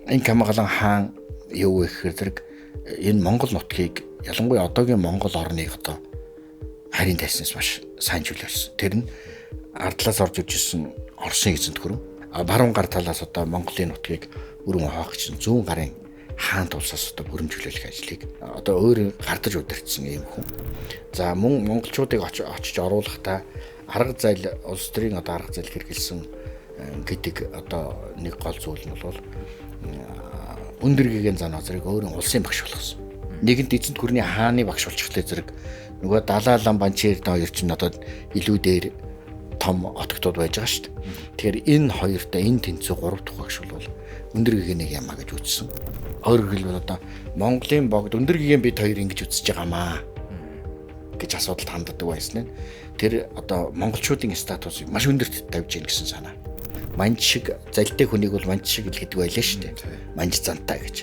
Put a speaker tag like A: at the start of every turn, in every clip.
A: энэ Камгалан хаан юу вэ гэхээр зэрэг энэ Монгол нутгийг ялангуяа одоогийн Монгол орныг одоо харийн тайснаас маш сайн чөлөөлсөн. Тэр нь ардлаас орж ирсэн Оросын эзэнт гүрэн. Баруун гар талаас одоо Монголын нутгийг өргөн хуваахч зүүн гарын хаан тулсаас одоо бүрэн чөлөөлөх ажлыг одоо өөр гардаж удирдсан юм хүн. За мөн монголчуудыг очиж оруулахдаа арга зал улс төрийн одоо арга зал хэрэгэлсэн гэдэг одоо нэг гол зүйл нь бол өндөр гэгээн зан азрыг өөрийн улсын багш болгосон. Нэгэнт эзэнт гүрний хааны багш болчихлоо зэрэг нөгөө Далай лам Банчирд хоёр ч одоо илүү дээр том отгтууд байж байгаа шүү дээ. Тэгэхээр энэ хоёртой энэ тэнцүү гурав дахь багш бол өндөр гэгэнийг ямаа гэж үзсэн. Өөрөөр хэлбэл одоо Монголын богд өндөр гэгээн бид хоёр ингэж үзэж байгаамаа гэж асуудалд ханддаг байсан нь. Тэр одоо монголчуудын статусыг маш өндөрт тавьж гин гэсэн санаа. Манж шиг залтай хүнийг бол манж шиг л гэдэг байлаа шүү дээ. Манж зантай гэж.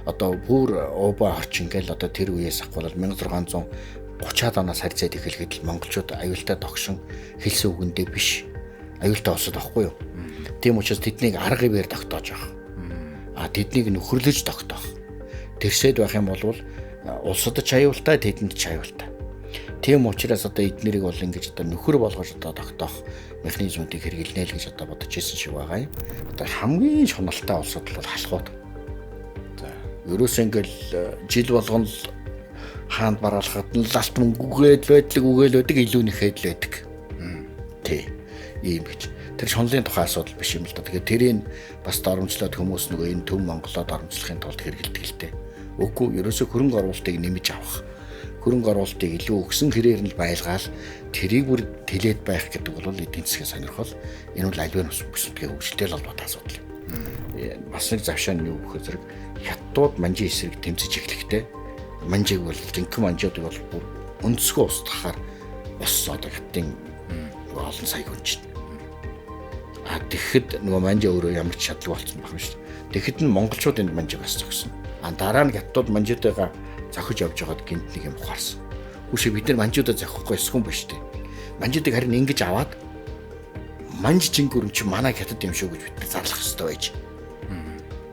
A: Одоо бүр Уба орчин гээл одоо тэр үеэс ахвал 1630-аад оноос харьцаад эхлэхэд л монголчууд аюултай тогшин хэлсэн үгэндээ биш. Аюултай улсад авахгүй юу? Тийм учраас тэднийг арга ивээр тогтоож байгаа. Тэднийг нөхөрлөж тогтоох. Тэрсэд байх юм бол улсад ч аюултай, тэдэнд ч аюултай. Тийм учраас одоо эднэрийг бол ингэж одоо нөхөр болгож одоо тогтоох механизмуудыг хэрэглэнэ л гэж одоо бодож ирсэн шиг байгаа юм. Одоо хамгийн шуналтай улсууд бол халахууд. За ерөөсөө ингээл жил болгоно хаанд бараалахад нь лалт мөнгөгээд байдаг илүү нэхэд л байдаг. Тий. Ийм гэж. Тэр шунлын тухай асуудал биш юм л да. Тэгэхээр тэрийг бас доромжлоод хүмүүс нөгөө энэ төв Монголоод доромжлохын тулд хэрэгэлдэг л дээ. Үгүй ерөөсөө хөрөнгө оруулалтыг нэмэж авах. Хөрөнгө оруулалтыг илүү өгсөн хэрээр нь байлгаал тэрийг бүр тэлээд байх гэдэг бол эдийн засгийн сонирхол. Энэ бол аливаа бүсдгийн хөгжилтэй л холбоотой асуудал юм. Бас нэг завшаа нь юу гэхээр зэрэг хятадууд манжийн эсрэг тэмцэж эхлэхдээ манжийг бол жинхэнэ манжуудыг бол бүр өнцгөө устгахаар бас одоо хятадын олон сая хүнч. Тэгэхэд нөгөө манжаа өөрөө ямар ч шатлаг болсон байх юм шүү дээ. Тэгэхэд нь монголчууд энд манжийг бас зогсон. Дараа нь хятадууд манжуудаа зохиж явж байгаад гинт нэг юм ухаарсан. Үшээ бид нар манжуудаа зохихгүй эсгүй ба штэ. Манжуудыг харин ингэж аваад манж жингүрэн чи манай хятад юм шүү гэж бид нар зарлах хэрэгтэй байж.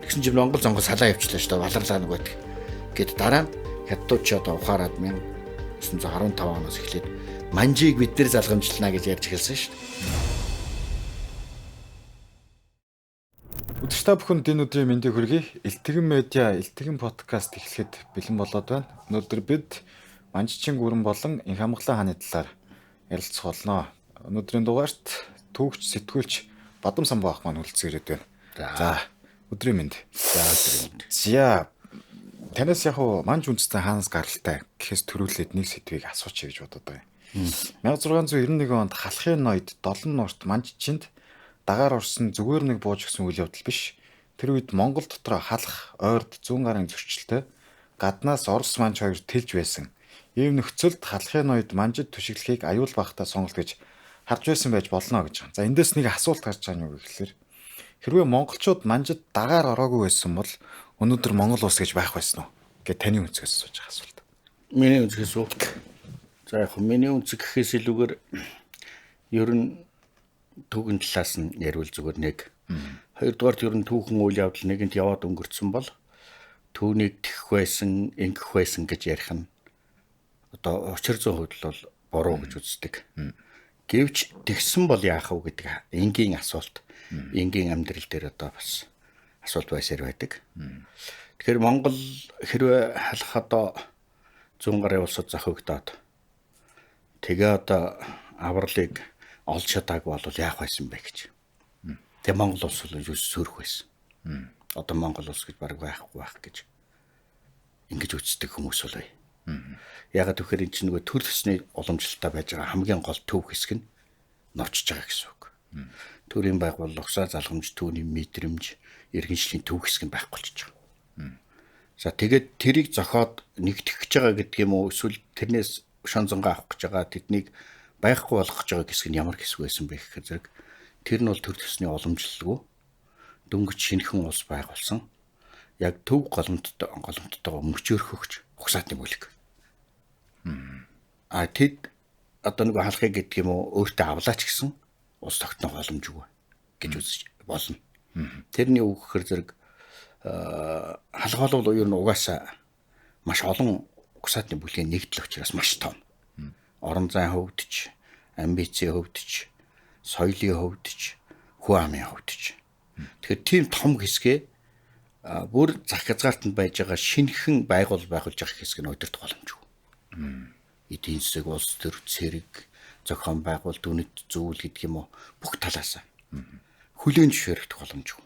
A: Тэгсэн чинь Монгол зонгоо салаа явчлаа штэ баларлаа нэг байдаг. Гэт дараа нь хятадууд ч одоо ухаарад 1915 оноос эхлээд манжийг бид нар залгамжлана гэж ярьж эхэлсэн штэ.
B: Өдөртөө бүхэнд энэ өдрийн мэндийг хүргэе. Илтгэн медиа, Илтгэн подкаст эхлэхэд бэлэн болоод байна. Өнөөдөр бид Манжчин гүрэн болон Инх Амгалан хааны талаар ярилцах болно. Өнөөдрийн дугаарт түүхч, сэтгүүлч Бадам Самбуу ах маань хүрэлцэн ирээд байна. За, өдрийн мэнд. За, танаас яг Манж үндэстэн хаанаас гаралтай гэхээс төрүүлээд нэг сэдвийг асуучих гэж бодод байна. 1691 онд халахын ноёд Долон нуурт Манжчинд дагаар орсон зүгээр нэг бууж гисэн үйл явдал биш. Тэр үед Монгол дотор халах, ойрд зүүн гарын зөрчилтэй гаднаас Орос манж хоёр тэлж байсан. Ийм нөхцөлд халахын ноёд манжид түшиглэхийг аюул багтаа сонголт гэж харж байсан байж болно гэж байна. За эндээс нэг асуулт гарч байгаа нь юу гэхээр хэрвээ монголчууд манжид дагаар ороогүй байсан бол өнөөдөр Монгол улс гэж байх байсан уу? Гэт таны үнцгээс сууж байгаа асуулт.
A: Миний үнцгээс үү? За яг миний үнцэг гэхээс илүүгээр ер нь түүхэн талаас нь ярил зүгээр нэг. Хоёрдугаарт ер нь түүхэн үйл явдал нэгэнд яваад өнгөрцөн бол түүнийг тэх байсан, ингэх байсан гэж ярих нь одоо учир зүйн хувьд бол буруу гэж үздэг. Гэвч тэгсэн бол яах вэ гэдэг энгийн асуулт. Энгийн амьдрал дээр одоо бас асуулт байсаар байдаг. Тэгэхээр Монгол хэрвээ халах одоо зүүн гарын улсад зохигдоод тэгээ одоо авралыг олж чадаагүй бол яах байсан бэ гэж. Тэгээ Монгол улс бол юу сөрөх байсан. Одоо Монгол улс гэж баг байхгүй байх гэж ингэж үздэг хүмүүс бол бай. Ягаад гэвэл энэ чинь нөгөө төр төсний уламжлалтай байж байгаа хамгийн гол төв хэсэг нь новчж байгаа гэсэн үг. Төрийн байгуул, угсаа залгамж, түүний мэдрэмж, иргэншлийн төв хэсэг нь байхгүй болчихж байгаа. За тэгээд тэрийг зохиод нэгтгэх гэж байгаа гэдэг юм уу? Эсвэл тэрнээс шон зунгаа авах гэж байгаа тэднийг байхгүй болгох гэж байгаа хэсэг нь ямар хэсэг байсан бэ гэхээр зэрэг тэр нь бол төр төсний уламжлалгүй дөнгөж шинэхэн улс байгуулсан яг төв голомттойгоо мөчөөрхөгч угсаатны бүлэг. Тэд одоо нэг халахыг гэдэг юм уу өөртөө авлаач гэсэн улс тогтнох боломжгүй гэж үзэж болно. Тэрний үг гэхээр зэрэг халгаалал ер нь угаасаа маш олон угсаатны бүлгийн нэгдэл учраас маш том. Орон зайн хувьд ч, амбицийн хувьд ч, соёлын хувьд ч, хүн амын хувьд ч. Тэгэхээр тийм том хэсгээ бүр зах хязгаартанд байж байгаа шинэхэн байгуулж байгаа хэсэг нь удирдах боломжгүй. Эдийн засаг, улс төр, цэрэг, зохион байгуулалт, үнэт зүйл гэдэг юм уу бүх талаас хүлээн зөвшөөрөх боломжгүй.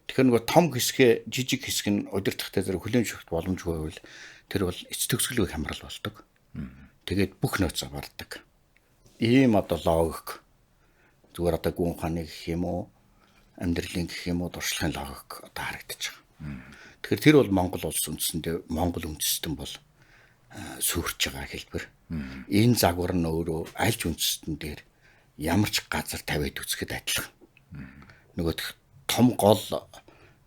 A: Тэгэхээр нөгөө том хэсгээ жижиг хэсэг нь удирдахтай зэрэг хүлээн зөвшөөрөх боломжгүй байвал тэр бол эц төгсгөлгүй хямрал болдог. Тэгээд бүх нөөцөө бардаг. Ийм одоо логик зүгээр одоо гүн ухааны гэх юм уу, амьдралын гэх юм уу, туршлагын логик одоо харагдаж байгаа. Тэгэхээр тэр бол Монгол улс үндсэндээ Монгол үндэстэн бол сүрч байгаа хэлбэр. Энэ загвар нь өөрөө аль ч үндэстэн дээр ямар ч газар тавиад үзэхэд адилхан. Нөгөө том гол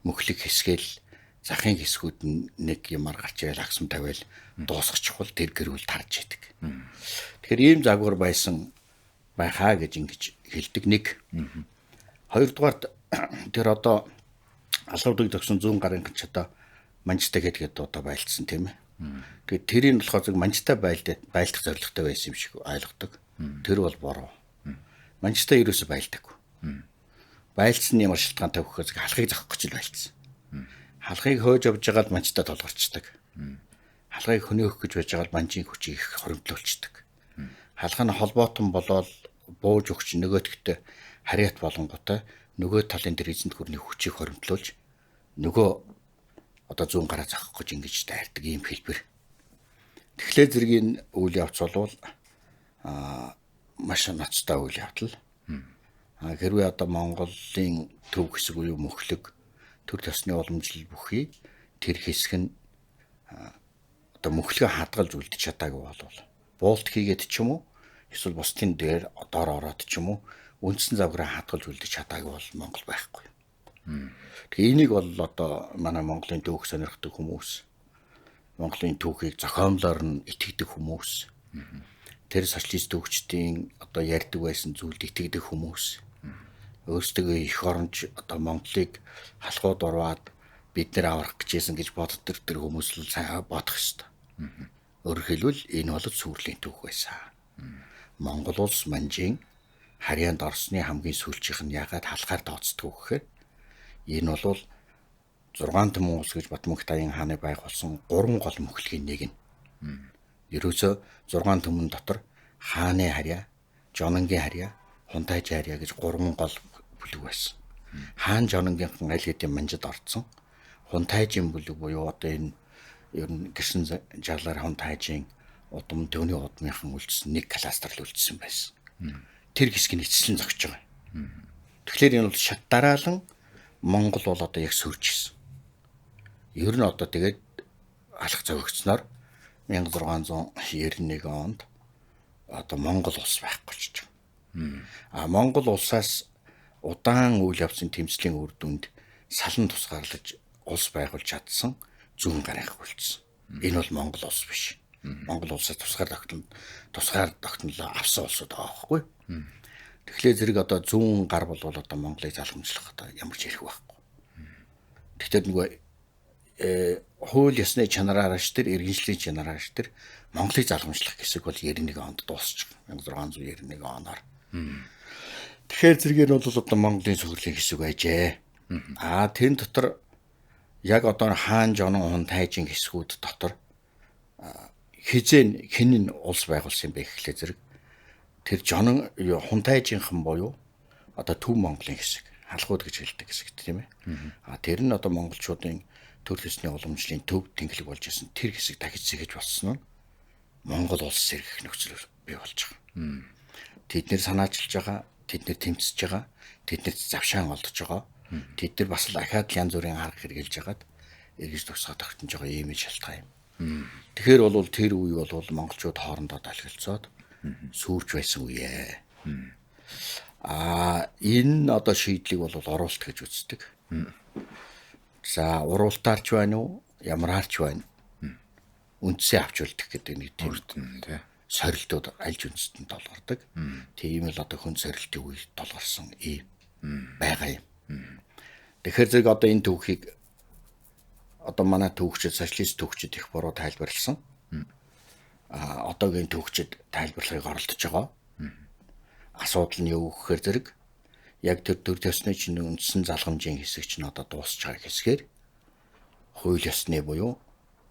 A: мөхлөг хэсгээл захын хэсгүүд нь нэг юмар гарч ирэл агсам тавиал дуусгачихвал тэр гэрүүл тарж идэг. Тэгэхээр ийм загвар байсан байхаа гэж ингэж хэлдэг нэг. Хоёрдугаарт тэр одоо алхавдаг төгсөн 100 гарын ч одоо манжтай гэдгээд одоо байлцсан тийм ээ. Тэгээд тэрийг болохоор зөв манжтай байлдах зорилготой байсан юм шиг ойлгодог. Тэр бол буруу. Манжтай ерөөсөй байлдаггүй. Байлцсан ямар шалтгаантай өгөхөөр халахыг зохих гэж л байлцсан. Халахыг хөөж авж байгаад манжтай толгорчдаг. Халахыг хөнөөх гэж байж байгаад манжийн хүчийг их хоримтлуулцдаг. Халах нь холбоотон болоод бууж өгч нөгөөдөгтөө харьяат болонготой нөгөө талын дээр эзэнт гүрний хүчийг хоримтлуулж нөгөө одоо 100 гараа зохих гэж ингэж дайрдаг ийм хэлбэр. Тэгэхээр зэргийн үйл явц бол маш ноцтой үйл явдал. Хэрвээ одоо Монголын төв хэсэг буюу мөхлөг төр төсний уламжлал бүхий тэр хэсэг нь одоо мөхлөгөө хадгалж үлдэж чадаагүй болвол буулт хийгээд ч юм уу эсвэл бусдын дээр доор ороод ч юм уу үндсэн завгараа хадгалж үлдэж чадаагүй бол Монгол байхгүй. Тэгээ энийг бол одоо манай Монголын төвх сонирхдаг хүмүүс, Монголын төвхийг зохиомлоор нь итгэдэг хүмүүс, тэр социалист төвчдийн одоо ярьдаг байсан зүйлд итгэдэг хүмүүс, өөрсдөө их оронч одоо Монголыг халахууд урваад бид нэр аврах гэжсэн гэж боддог тэр хүмүүс л сайн бодох ёстой. Өөрөөр хэлбэл энэ бол сүрлийн төвх байсан. Монгол улс манжийн харьяанд орсны хамгийн сүүлчийнх нь ягаад халахаар тооцдог гэхээр энэ бол 6 түмэн улс гэж Батмөнх Даян хааны байгуулсан 3 гол мөхлөгийн нэг нь. Ерөөсө 6 түмэн дотор хааны харьяа, жононгийн харьяа, хунтайжийн харьяа гэж 3 гол бүлэг байсан. Хаан жононгийнхан аль хэдийн манжид орцсон. Хунтайжийн бүлэг буюу одоо энэ ер нь гэрсэн жаалаар хунтайжийн удам төвний удмынхан үлдсэн нэг кластер л үлдсэн байсан. Тэр хэсгийг эцэслэн зогсож байгаа. Тэгэхээр энэ бол шат дараалан Монгол бол одоо яг сүрж гисэн. Ер нь одоо тэгээд алах зовигцноор 1691 онд одоо Монгол улс байхгүй болчихж байгаа. Монгол улсаас удаан үйл явцын тэмцлийн үр дүнд салан тусгаарлаж улс байгуулж чадсан 100 гарынх үлдсэн. Энэ бол Монгол улс биш. Монгол улсаас тусгаар тогтнолоо авсан улсууд байгаа байхгүй. Тэгэхээр зэрэг одоо 100 гар бол одоо Монголыг залхамжлах одоо ямар ч хэрэг байхгүй. Тэгэхээр нөгөө хууль ёсны чанараар тэр иргэншлийн чанараар тэр Монголыг залхамжлах хэсэг бол 91 онд дуусчих. 1691 оноор. Тэгэхээр зэргээр бол одоо Монголын сүрлийн хэсэг байжээ. Тэрэн дотор яг одоо хаан жонон хунтайжийн хэсгүүд дотор хизээ хэн нь улс байгуулсан бэ гэхлээр зэрэг тэр жонон хунтайжийнхан буюу одоо Төв Монголын хэсэг, халахууд гэж хэлдэг хэсэг тийм ээ. Тэр нь одоо монголчуудын төр төсний уламжлалын төв тэнхлэг болж исэн тэр хэсэг дахиж зэхэж болсон нь Монгол улс сэргэх нөхцөл бий болж байгаа. Тэд нэр санаачилж байгаа, тэд нэр тэмцэж байгаа, тэд нэр завшаан олдож байгаа. Тэд нар бас л ахаад янз бүрийн арга хэрэгжилж хагаад эргэж тусгаад тогтнож байгаа ийм шалтгаан юм. Тэгэхээр бол тэр үе бол монголчууд хоорондоо долгилцоод сүрж байсан үе. Энэ одоо шийдлийг бол оруулалт гэж үздэг. За уруултаарч байна уу? Ямараарч байна. Үндсээ авч үлдэх гэдэг нэг тийм сорилтууд аль ч үндэстэнд толгордог. Тийм л одоо хүн сорилтын үед толгорсон ийм байгаа юм. Тэгэхээр зэрэг одоо энэ төвхийг одоо манай түүхчид, социалист түүхчид их буруу тайлбарлсан. Одоогийн түүхчид тайлбарлахыг оролдож байгаа. Асуудал нь юу гэхээр зэрэг яг тэр төр төсний чинь үндсэн залгамжийн хэсэг чинь одоо дуусч байгаа хэсгээр хууль ёсны буюу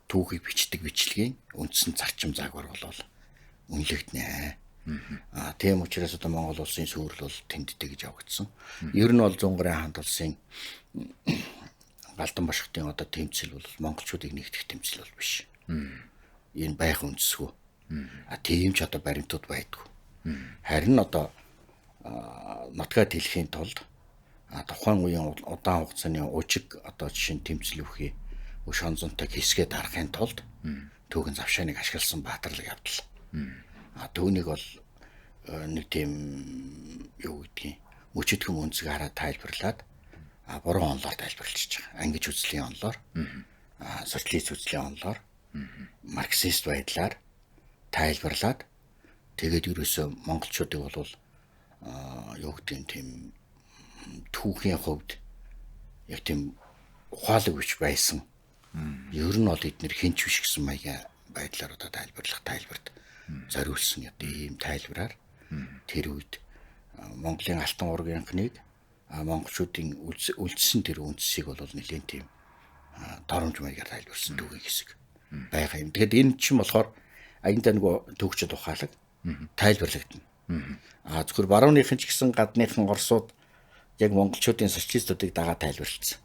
A: түүхийг бичдэг бичлэгийн үндсэн зарчим загвар болол үнэлэгдэнэ. Тийм учраас одоо Монгол улсын сүрэл бол тэмддэг гэж явагдсан. Ер нь бол Зүүн Гарын хаант улсын Галдан башхтын одоо тэмцэл бол монголчуудыг нэгтгэх тэмцэл бол биш. Энэ байх үндэсгүй. Тийм ч одоо баримтууд байдгүй. Харин одоо нотгад хэлхийн тулд тухайн үеийн удаан хугацааны ужиг одоо жишээ нь тэмцэл өвхий өш онцонтой хэсгээ дарахын тулд түүхэн завшааныг ашигласан баатарлаг явдал. Түүнийг бол нэг тийм юу гэдгийг мөчөдгөн үнцэг хараад тайлбарлаад буруу онлоор тайлбарлаж байгаа. Ангиж үзлийн онлоор, социалист үзлийн онлоор, марксист байдлаар тайлбарлаад тэгээд ерөөсөө монголчуудыг бол юу гэдэг тийм түүхийн хувьд яг тийм ухаалаг биш байсан. Ер нь бол эднэр хинч биш гэсэн маягийн байдлаар одоо тайлбарт зориулсан ийм тайлбараар тэр үед Монголын алтан уургийнхныг монголчуудын үлдсэн тэр үндсийг бол нэлээд тийм доромж маягаар тайлбарсан түүхийн хэсэг байгаа юм. Тэгэхээр энэ чинь болохоор аяндаа нөгөө түүхчид ухаалаг тайлбарлагдана. Зөвхөн барууныхын ч гэсэн гадныхан орсууд яг монголчуудын социалистуудыг дагаа тайлбарлагдсан.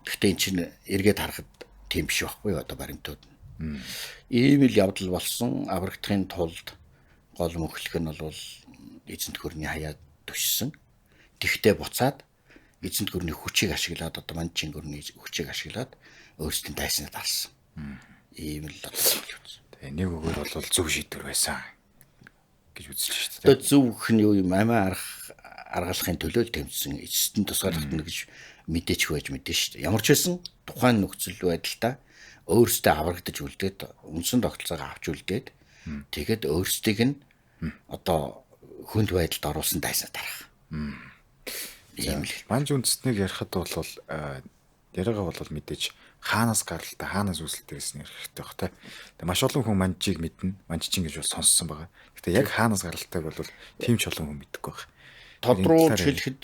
A: Гэхдээ эн чинь эргээд харахад тийм биш байхгүй одоо баримтууд нь. Ийм л явдал болсон. Аврагдахын тулд гол мөхлөх нь бол эзэнт гүрний хаяад төссөн. Тэгтээ буцаад эзэнт гүрний хүчийг ашиглаад одоо манчин гүрний хүчийг ашиглаад өөрсдийн дайснаа дарсан. Ийм л болсон.
B: Тэгээ нэг үгээр бол зөв шийдвэр байсан гэж үзэж шүү дээ.
A: Одоо зөвх нь юу юм амиа аргалахын төлөө л тэмцсэн эцэст нь тусгаарлагдана гэж мэдээч байж мэдэн шүү дээ. Ямар ч байсан тухайн нөхцөл байдалтай өөрсдөө аврагдаж үлдээд үндсэн тогтолцоогоо авч үлдээд тэгээд өөрсдийг нь одоо хүнд байдалд оруулсан дайснаа дарах. Ийм л.
B: Манж үндэстнийг ярихад бол яриагаа бол мэдээж хаанаас гаралтай, хаанаас үүсэлтэй гэсэн ярих хэрэгтэй баг те. Тэгээ маш олон хүн манжийг мэднэ, манжчин гэж бол сонссон байгаа. Гэхдээ яг хаанаас гаралтайг бол тийм ч олон хүн мэдэхгүй байна.
A: Тодруулж хэлэхэд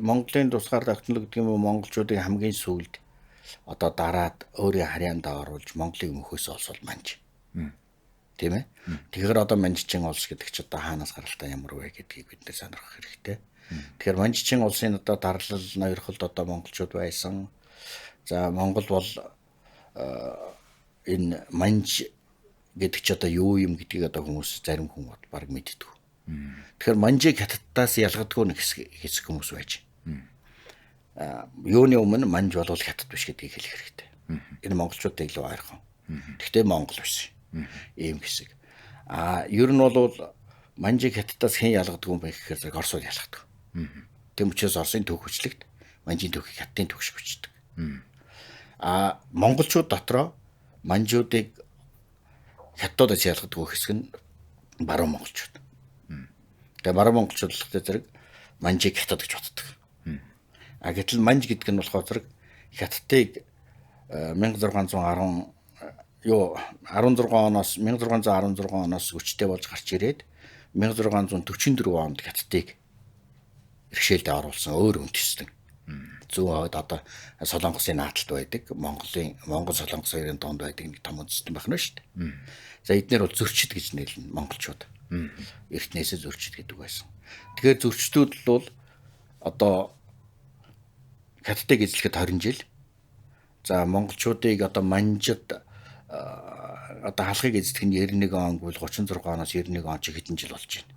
A: Монголын тусгаар тогтнол гэдэг юм уу монголчуудын хамгийн сүүлд одоо дараад өөрийн харьяандаа оруулж Монголыг мөхөөс олсол манж. Тийм ээ. Тэгэхээр одоо манжчин улс гэдэг чи одоо хаанаас гаралтай ямар вэ гэдгийг бид нэр сонирхох хэрэгтэй. Тэгэхээр манжчин улсын одоо дарлал ноёрхолд одоо монголчууд байсан. За Монгол бол энэ манж гэдэг чи одоо юу юм гэдгийг одоо хүмүүс зарим хүн баг мэддэг. Тэгэхээр манжийг хятадтаас ялгадгүй нэг хэсэг хүмүүс байж. Юуны өмнө манж бол хятад биш гэдгийг хэлэх хэрэгтэй. Энэ монголчуудтай илүү ойрхон. Гэхдээ монгол биш. Ийм хэсэг. Ер нь бол манжийг хятадтаас хэн ялгадгүй юм бэ гэхээр Оросууд ялгадаг. Тэм учраас Оросын түүх хүчлэгт манжийн түүхийг хятадын түүхш бичдэг. Монголчууд дотроо манжуудыг хятадуудаас ялгадгүй хэсэг нь баруун монголчууд. Тэгээ баруун монголчууд л зэрэг манжийг хятад гэж боддог. Гэтэл манж гэдэг нь болохоор зэрэг хятадыг 1616 оноос өчтэй болж гарч ирээд 1644 онд хятадыг иргэшээлдээ оруулсан өөр үндэстэн. Зүүн хойд одоо Солонгосын нааталт байдаг. Монгол Солонгос хоёрын донд байдаг нэг том үндэстэн байна шүү дээ. За эднэр бол зөрчид гэж нэрлэнэ монголчууд. Эртнээсээ зөрчид гэдэг байсан. Тэгэхээр зөрчдүүд бол одоо хятадыг эзлэхэд 20 жил. За монголчуудыг одоо манжид одоо халахыг эзлэх нь 91 он гэвэл 36 оноос 91 он чи хэдэн жил болж байна.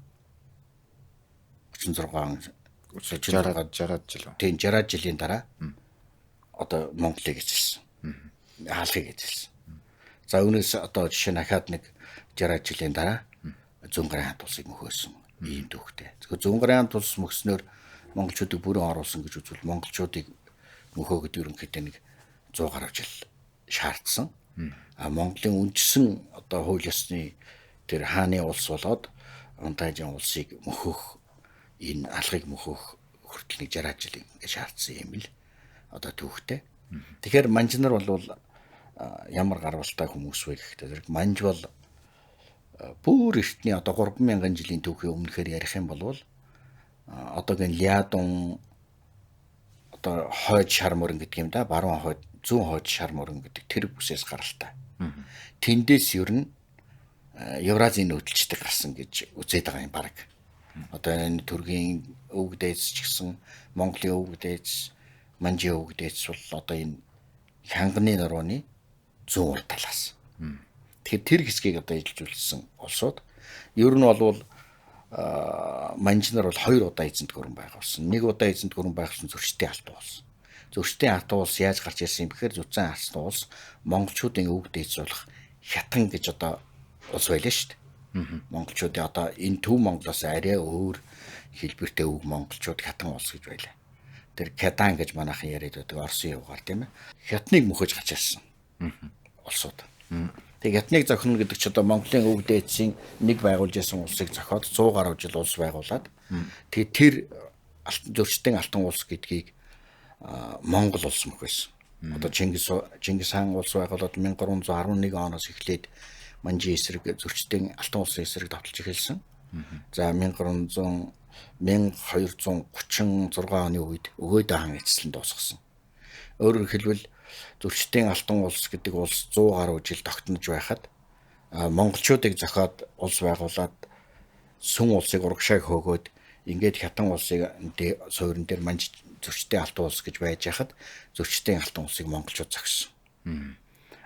A: 36 он 60 жил. Тийм 60 жилийн дараа одоо Монголыг эзэлсэн. Хаалхыг эзэлсэн. За үүнээс одоо жишээ нь ахаад нэг 60 жилийн дараа Зүүн Гарын хаант улсыг мөхөөсөн ийм түүхтэй. Тэгэхээр Зүүн Гарын хаант улс мөхснөөр монголчуудыг бүрэн оруулсан гэж үзвэл монголчуудыг мөхөөгд ерөнхийдөө нэг 100 гаруй жил шаардсан. Монголын үндсэн одоо хууль ёсны тэр хааны улс болоод Унтаажийн улсыг мөхөх энэ алхыг мөхөх хүртэл нэг 60 жил ингэ шаардсан юм л одоо түүхтэй. Тэгэхээр манж нар бол ямар гарвалтай хүмүүс вэ гэхдээ зэрэг манж бол бүр эртний одоо 3000 жилийн түүхийн өмнөхөр ярих юм бол одоогийн Лядун одоо хойд шар мөрөн гэдэг юм да, баруун хойд зүүн хойд шар мөрөн гэдэг тэр бүсээс гаралтай. Тэндээс ер нь Евразийн нүүдэлчдэг гарсан гэж үзээд байгаа юм баг. Одоо энэ төргийн өвөг дээдс ч гэсэн Монголын өвөг дээдс, манжийн өвөг дээдс бол одоо энэ хянганы нурууны зүүн урд талаас. Тэгэхээр тэр хэсгийг одоо эзэлжүүлсэн улсууд ер нь бол манж нар бол 2 удаа эзэнт гүрэн байгуулсан. 1 удаа эзэнт гүрэн байгуулсан зөрчтийн алтан улс. Зөрчтийн алтан улс яаж гарч ирсэн юм бэхээр зүцэн алтан улс монголчуудын өвөг дээдсүүлэх хятан гэж одоо улс байлаа шүү дээ. Монголчуудын одоо энэ төв Монголоос арай өөр хэлбэртэй өвөг монголчууд хятан улс гэж байлаа. Тэр Кядан гэж манайхан яриад байдаг Оросын юугаар тийм ээ. Хятныг мөхөж гарч ирсэн улсууд. Тэгээ хятныг зохино гэдэг ч одоо Монголын өвөг дээдсийн нэг байгуулж байсан улсыг зохиод 100 гаруй жил улс байгуулад тэгээ тэр зөрчтийн алтан улс гэдгийг Монгол улс мөхөөсөн. Одоо Чингис хаан улс байгуулад 1311 оноос эхлээд манжийн эсрэг зөрчтийн алтан улсын эсрэг давталж эхэлсэн. За 1236 оны үед Өгөөдөө хаан эцэслэн дуусгасан. Өөрөөр хэлбэл зөрчтийн алтан улс гэдэг улс 100 гаруй жил тогтнож байхад монголчуудыг зохиод улс байгуулад сүн улсыг урагшааг хөөгөөд ингээд хятан улсыг суурин дээр манж зөрчтийн алтан улс гэж байж хахад зөрчтийн алтан улсыг монголчууд зохисон.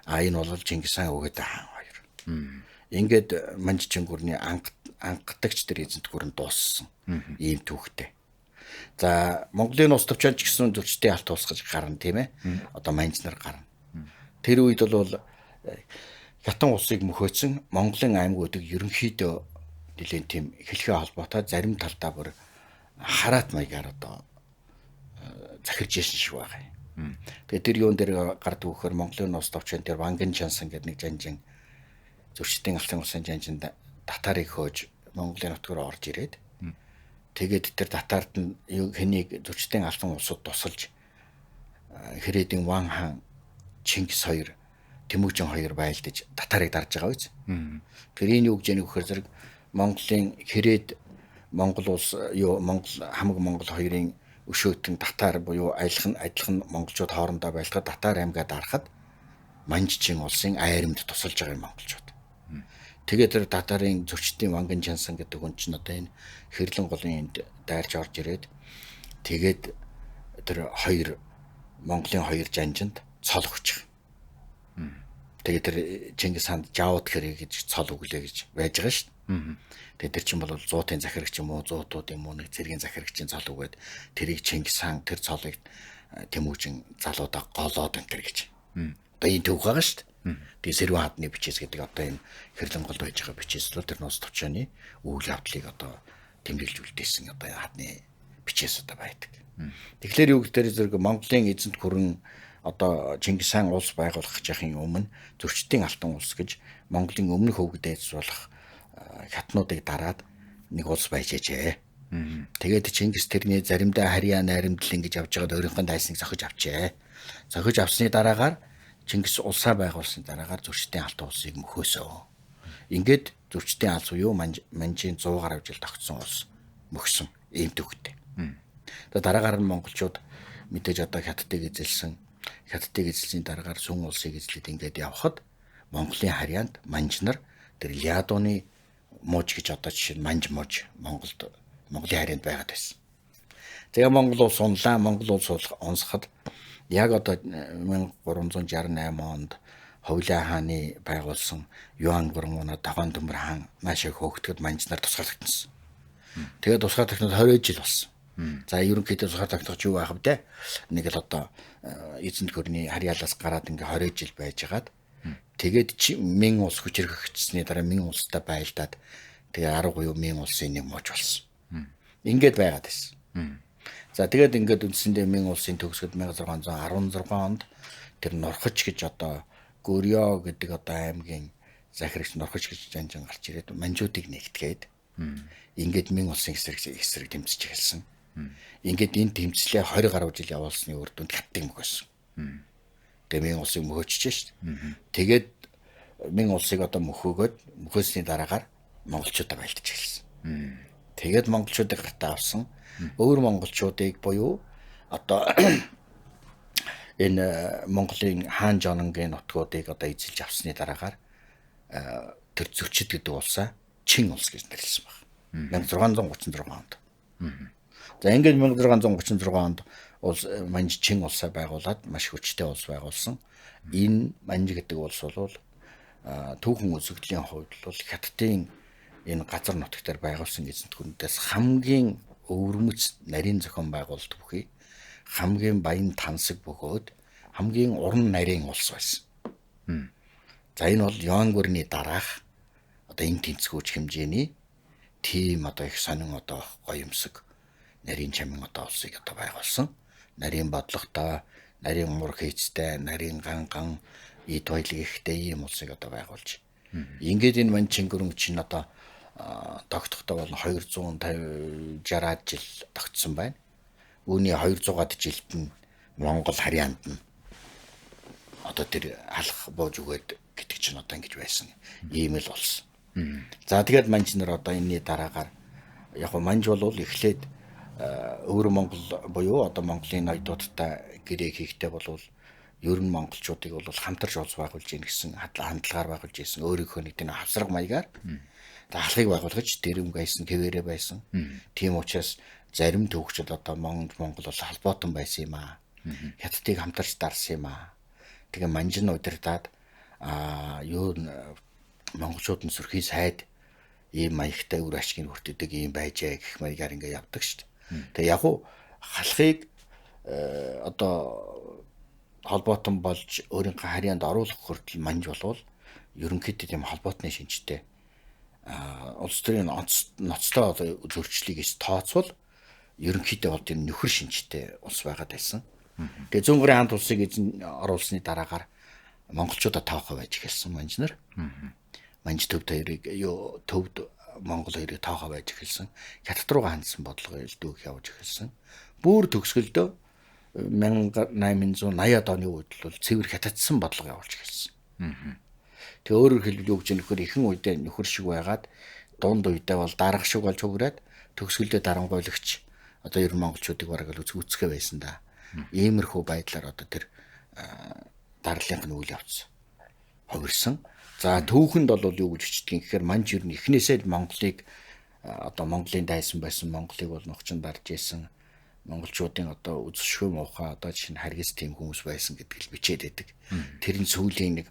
A: Энэ бол Чингис хаан Өгөөдөө хаан хоёр. Ингээд манж чингүрний ангадагч тэр эзэнт гүрэн дууссан. Ийм түүхтэй. За Монголын улс төвчөн ч гэсэн зөрчтийн алтан улс гэж гарна тийм ээ. Одоо манж нар гарна. Тэр үед бол хятан улсыг мөхөөцсөн Монголын аймагуудыг ерөнхийдөө нэлээд тийм хэлхээ холбоотой зарим талдаа бүр хараат маягаар одоо захирж яшин шиг байгаа юм. Тэгээ тэр юун дээр гард өгөхөр Монголын улс төвчөн дээр Ванган Чансан гэдэг нэг жанжин зөрчтийн алтан улсын жанжинд татарыг хөөж Монголын нутг руу орж ирээд тэгээд тэр татарт нь хэнийг зөрчтийн алтан улсууд тусалж Хэрээдийн Ван хаан, Чингис хоёр, Тэмүүжин хоёр байлдаж татарыг дарж байгаа биз. Тэр энэ юу гэж яах вэ зэрэг Монголын Хэрээд Монгол улс хамаг Монгол хоёрын өшөөтөн татар буюу адилхан монголчууд хоорондоо байлгахад татар аймгаа дарахад манжчин улсын айрамд тусалж байгаа юм монголчууд. Тэгээд тэр татарын зөрчтийн Ванган Чансан гэдэг хүн чинь одоо энэ Хэрлэн голын энд дайрч орж ирээд тэгээд тэр Монголын хоёр жанжинд цол өгч. Тэгээд тэр Чингис хаанд Жаут хэрэг гэж цол өглөө гэж байж байгаа шүү дээ. Тэгээд тэр чинь бол 100-ын захирагч юм уу, 100-ууд юм уу нэг цэргийн захирагчийн цол өгөөд тэрийг Чингис хаан тэр цолыг Тэмүүжин залуудаа голоод энэ гэж. Одоо энэ түүх байгаа шүү дээ. Тэгээ Сэрвэн хадны бичээс гэдэг одоо энэ Хэрлэн голд байж байгаа бичээс л тэр нус төвчөөний үйл явдлыг одоо тэмдэглэж үлдээсэн одоо хадны бичээс одоо байдаг. Тэгэхээр юу гэдэг зэрэг Монголын эзэнт гүрэн одоо Чингис хаан улс байгуулах гэхин өмнө зөрчтийн алтан улс гэж Монголын өмнөх өвөг дээдс болох хятнуудыг дараад нэг улс байж ажээ. Тэгээд Чингис тэрний заримдаа харьяа найрамдлал ингэж явж байгаад өөрийнхөө дайсныг зохиж авчээ. Зохиж авсны дараагаар Чингис улсаа байгуулсны дараагаар зөрчтийн алтан улсыг мөхөөсөө. Ингээд зөрчтийн алс буюу манжийн 100 гаруй жил тогтсон улс мөхсөн ийм төвхтэй. Тэгээд дараагаар нь монголчууд мэдээж одоо хятадыг эзэлсний дараагаар сүн улсыг эзлээд ингээд явхад Монголын харьяанд манж нар тэр Лядууны мууж гэж одоо жишээ нь манж мууж Монголын харьяанд байгаад байсан. Тэгээ Монгол улс унлаа, Монгол улс унсахад яг одоо 1368 онд Ховлын хааны байгуулсан Юан гүрэн Таван Төмөр хаан наашаа хөөгтгöd манж нар тусгаарлагдсан. Тэгээд тусгаарлагдсан 20 жил болсон. За ерөнхийдөө тусгаарлагдах юу байх вэ те? Нэг л одоо эзэнт гүрний харьяалаас гараад ингээ 20 жил байжгаад тэгээд Мин улс хүчрхэгчсний дараа Мин улстай байлдаад тэгээ 10 Мин улсын нэг мууж болсон. Ингээд байгаад байсан. За тэгээд ингээд үндсэндээ Мин улсын төгсгөд 1616 онд тэр Нурхаж гэж одоо Гөрьё гэдэг одоо аймгийн захирагч Нурхаж гэж жанжин гарч ирээд манжуудыг нэгтгээд ингээд Мин улсын эсрэг тэмцэж эхэлсэн. Ингээд энэ тэмцлээ 20 гаруй жил явуулсны үр дүнд хаттыг мөхөсөн. Тэгээ Мин улсыг мөхөөчж шít. Тэгээд Мин улсыг одоо мөхөөсний дараагаар монголчуудаа байлдаж эхэлсэн. Тэгээд монголчуудыг гартаа авсан. Өөр монголчуудыг буюу одоо энэ Монголын хаан жононгийн нутгуудыг одоо эзэлж авсны дараагаар тэр зөрчид гэдэг улсаа Чин улс гэж нэрлэсэн байна. 1636 онд. За ингээд 1636 онд улс Манж Чин улсаа байгуулад маш хүчтэй улс байгуулсан. Энэ Манж гэдэг улс бол түүхэн үзэгдлийн хувьд бол Хятадын энэ газар нутаг дээр байгуулсан эзэнтгүүнээс хамгийн өвөрмөц нарийн зохион байгуулалт бүхий хамгийн баян тансаг бөгөөд хамгийн уран нарийн улс байсан. За энэ бол Юан гүрний дараах одоо энэ тэнцвүүч хэмжээний тийм одоо их сонин одоо гоёмсог нарийн чамин одоо улсыг одоо байгуулсан. Нарийн бодлоготой, нарийн мур хийцтэй, нарийн ганган эд баялаг ихтэй ийм улсыг одоо байгуулж. Ингээд энэ Манчин гүрэн чинь одоо тогтохдоо бол 250 60-аад жил тогтсон байна. Үүний 200-аад жилд нь Монгол харьяанд нь одоо тэр алах бууж өгөөд гэдэг чинь одоо ингэж байсан. Ийм л улс. За тэгээд Манж нар одоо энэний дараагаар яг нь Манж бол эхлээд өөр Монгол буюу одоо Монголын ноёдуудтай гэрээ хийхдээ бол ер нь монголчуудыг бол хамтарч улс байгуулж ийн гэсэн хандлагаар байгуулж ирсэн. Өөрийнхөө нэг тийм хавсраг маягаар алхыг байгуулгаж дэрэмг байсан, хэвээрээ байсан. Тийм учраас зарим төвчд одоо Монгол бол холбоотон байсан юм аа. Хятадыг хамтарч дарсан юм аа. Тэгээ Манжин удирдаад юу монголчууд нь сөрхий сайд ийм маягтай үр ашгийг хүртдэг юм байжээ гэх маягаар ингээ явдаг шүү дээ. Тэгээ яг уу халахыг одоо холбоотон болж өөрийнхөө харьяанд оруулах хүртэл Манж болвол ерөнхийдөө тийм холбоотны шинжтэй улс төрийн ноцтой одоо зөрчлийг тооцвол ерөнхийдөө бол тийм нөхөр шинжтэй улс байгаад байсан. Тэгээ Зүүн Гурийн хамт улсыг эзэн оруулсны дараагаар монголчуудаа тоохоо байж эхэлсэн Манж нар. Манж төвд Монгол хоёрыг тоохоо байж эхэлсэн. Хятад руугаа хандсан бодлого элдвэх явж эхэлсэн. Бүр төгсгөлдөө 1880-аад оны үед бол цэвэр хятадсан бодлого явуулж эхэлсэн. Тэгээ өөрөөр хэлбэл юу гэж нөхөр ихэн үедээ нөхөр шиг байгаад дунд үедээ бол дарга шиг болж хөврээд төгсгөлдөө дарангуйлагч одоо ер нь монголчуудыг бараг л үзэхээ байсан да. Иймэрхүү байдлаар одоо тэр дарлынх нь үйл явц хувирсан. За түүхэнд бол юу гэж бичдэг гэхээр Манж ер нь эхнээсээ Монголыг одоо Монголын дайсан байсан Монголыг бол нухчин дарж исэн монголчуудын одоо үзэсгүй муухай одоо жишээ нь харгас тийм хүмүүс байсан гэдгийг л бичээд байдаг. Тэр нь сүүлийн нэг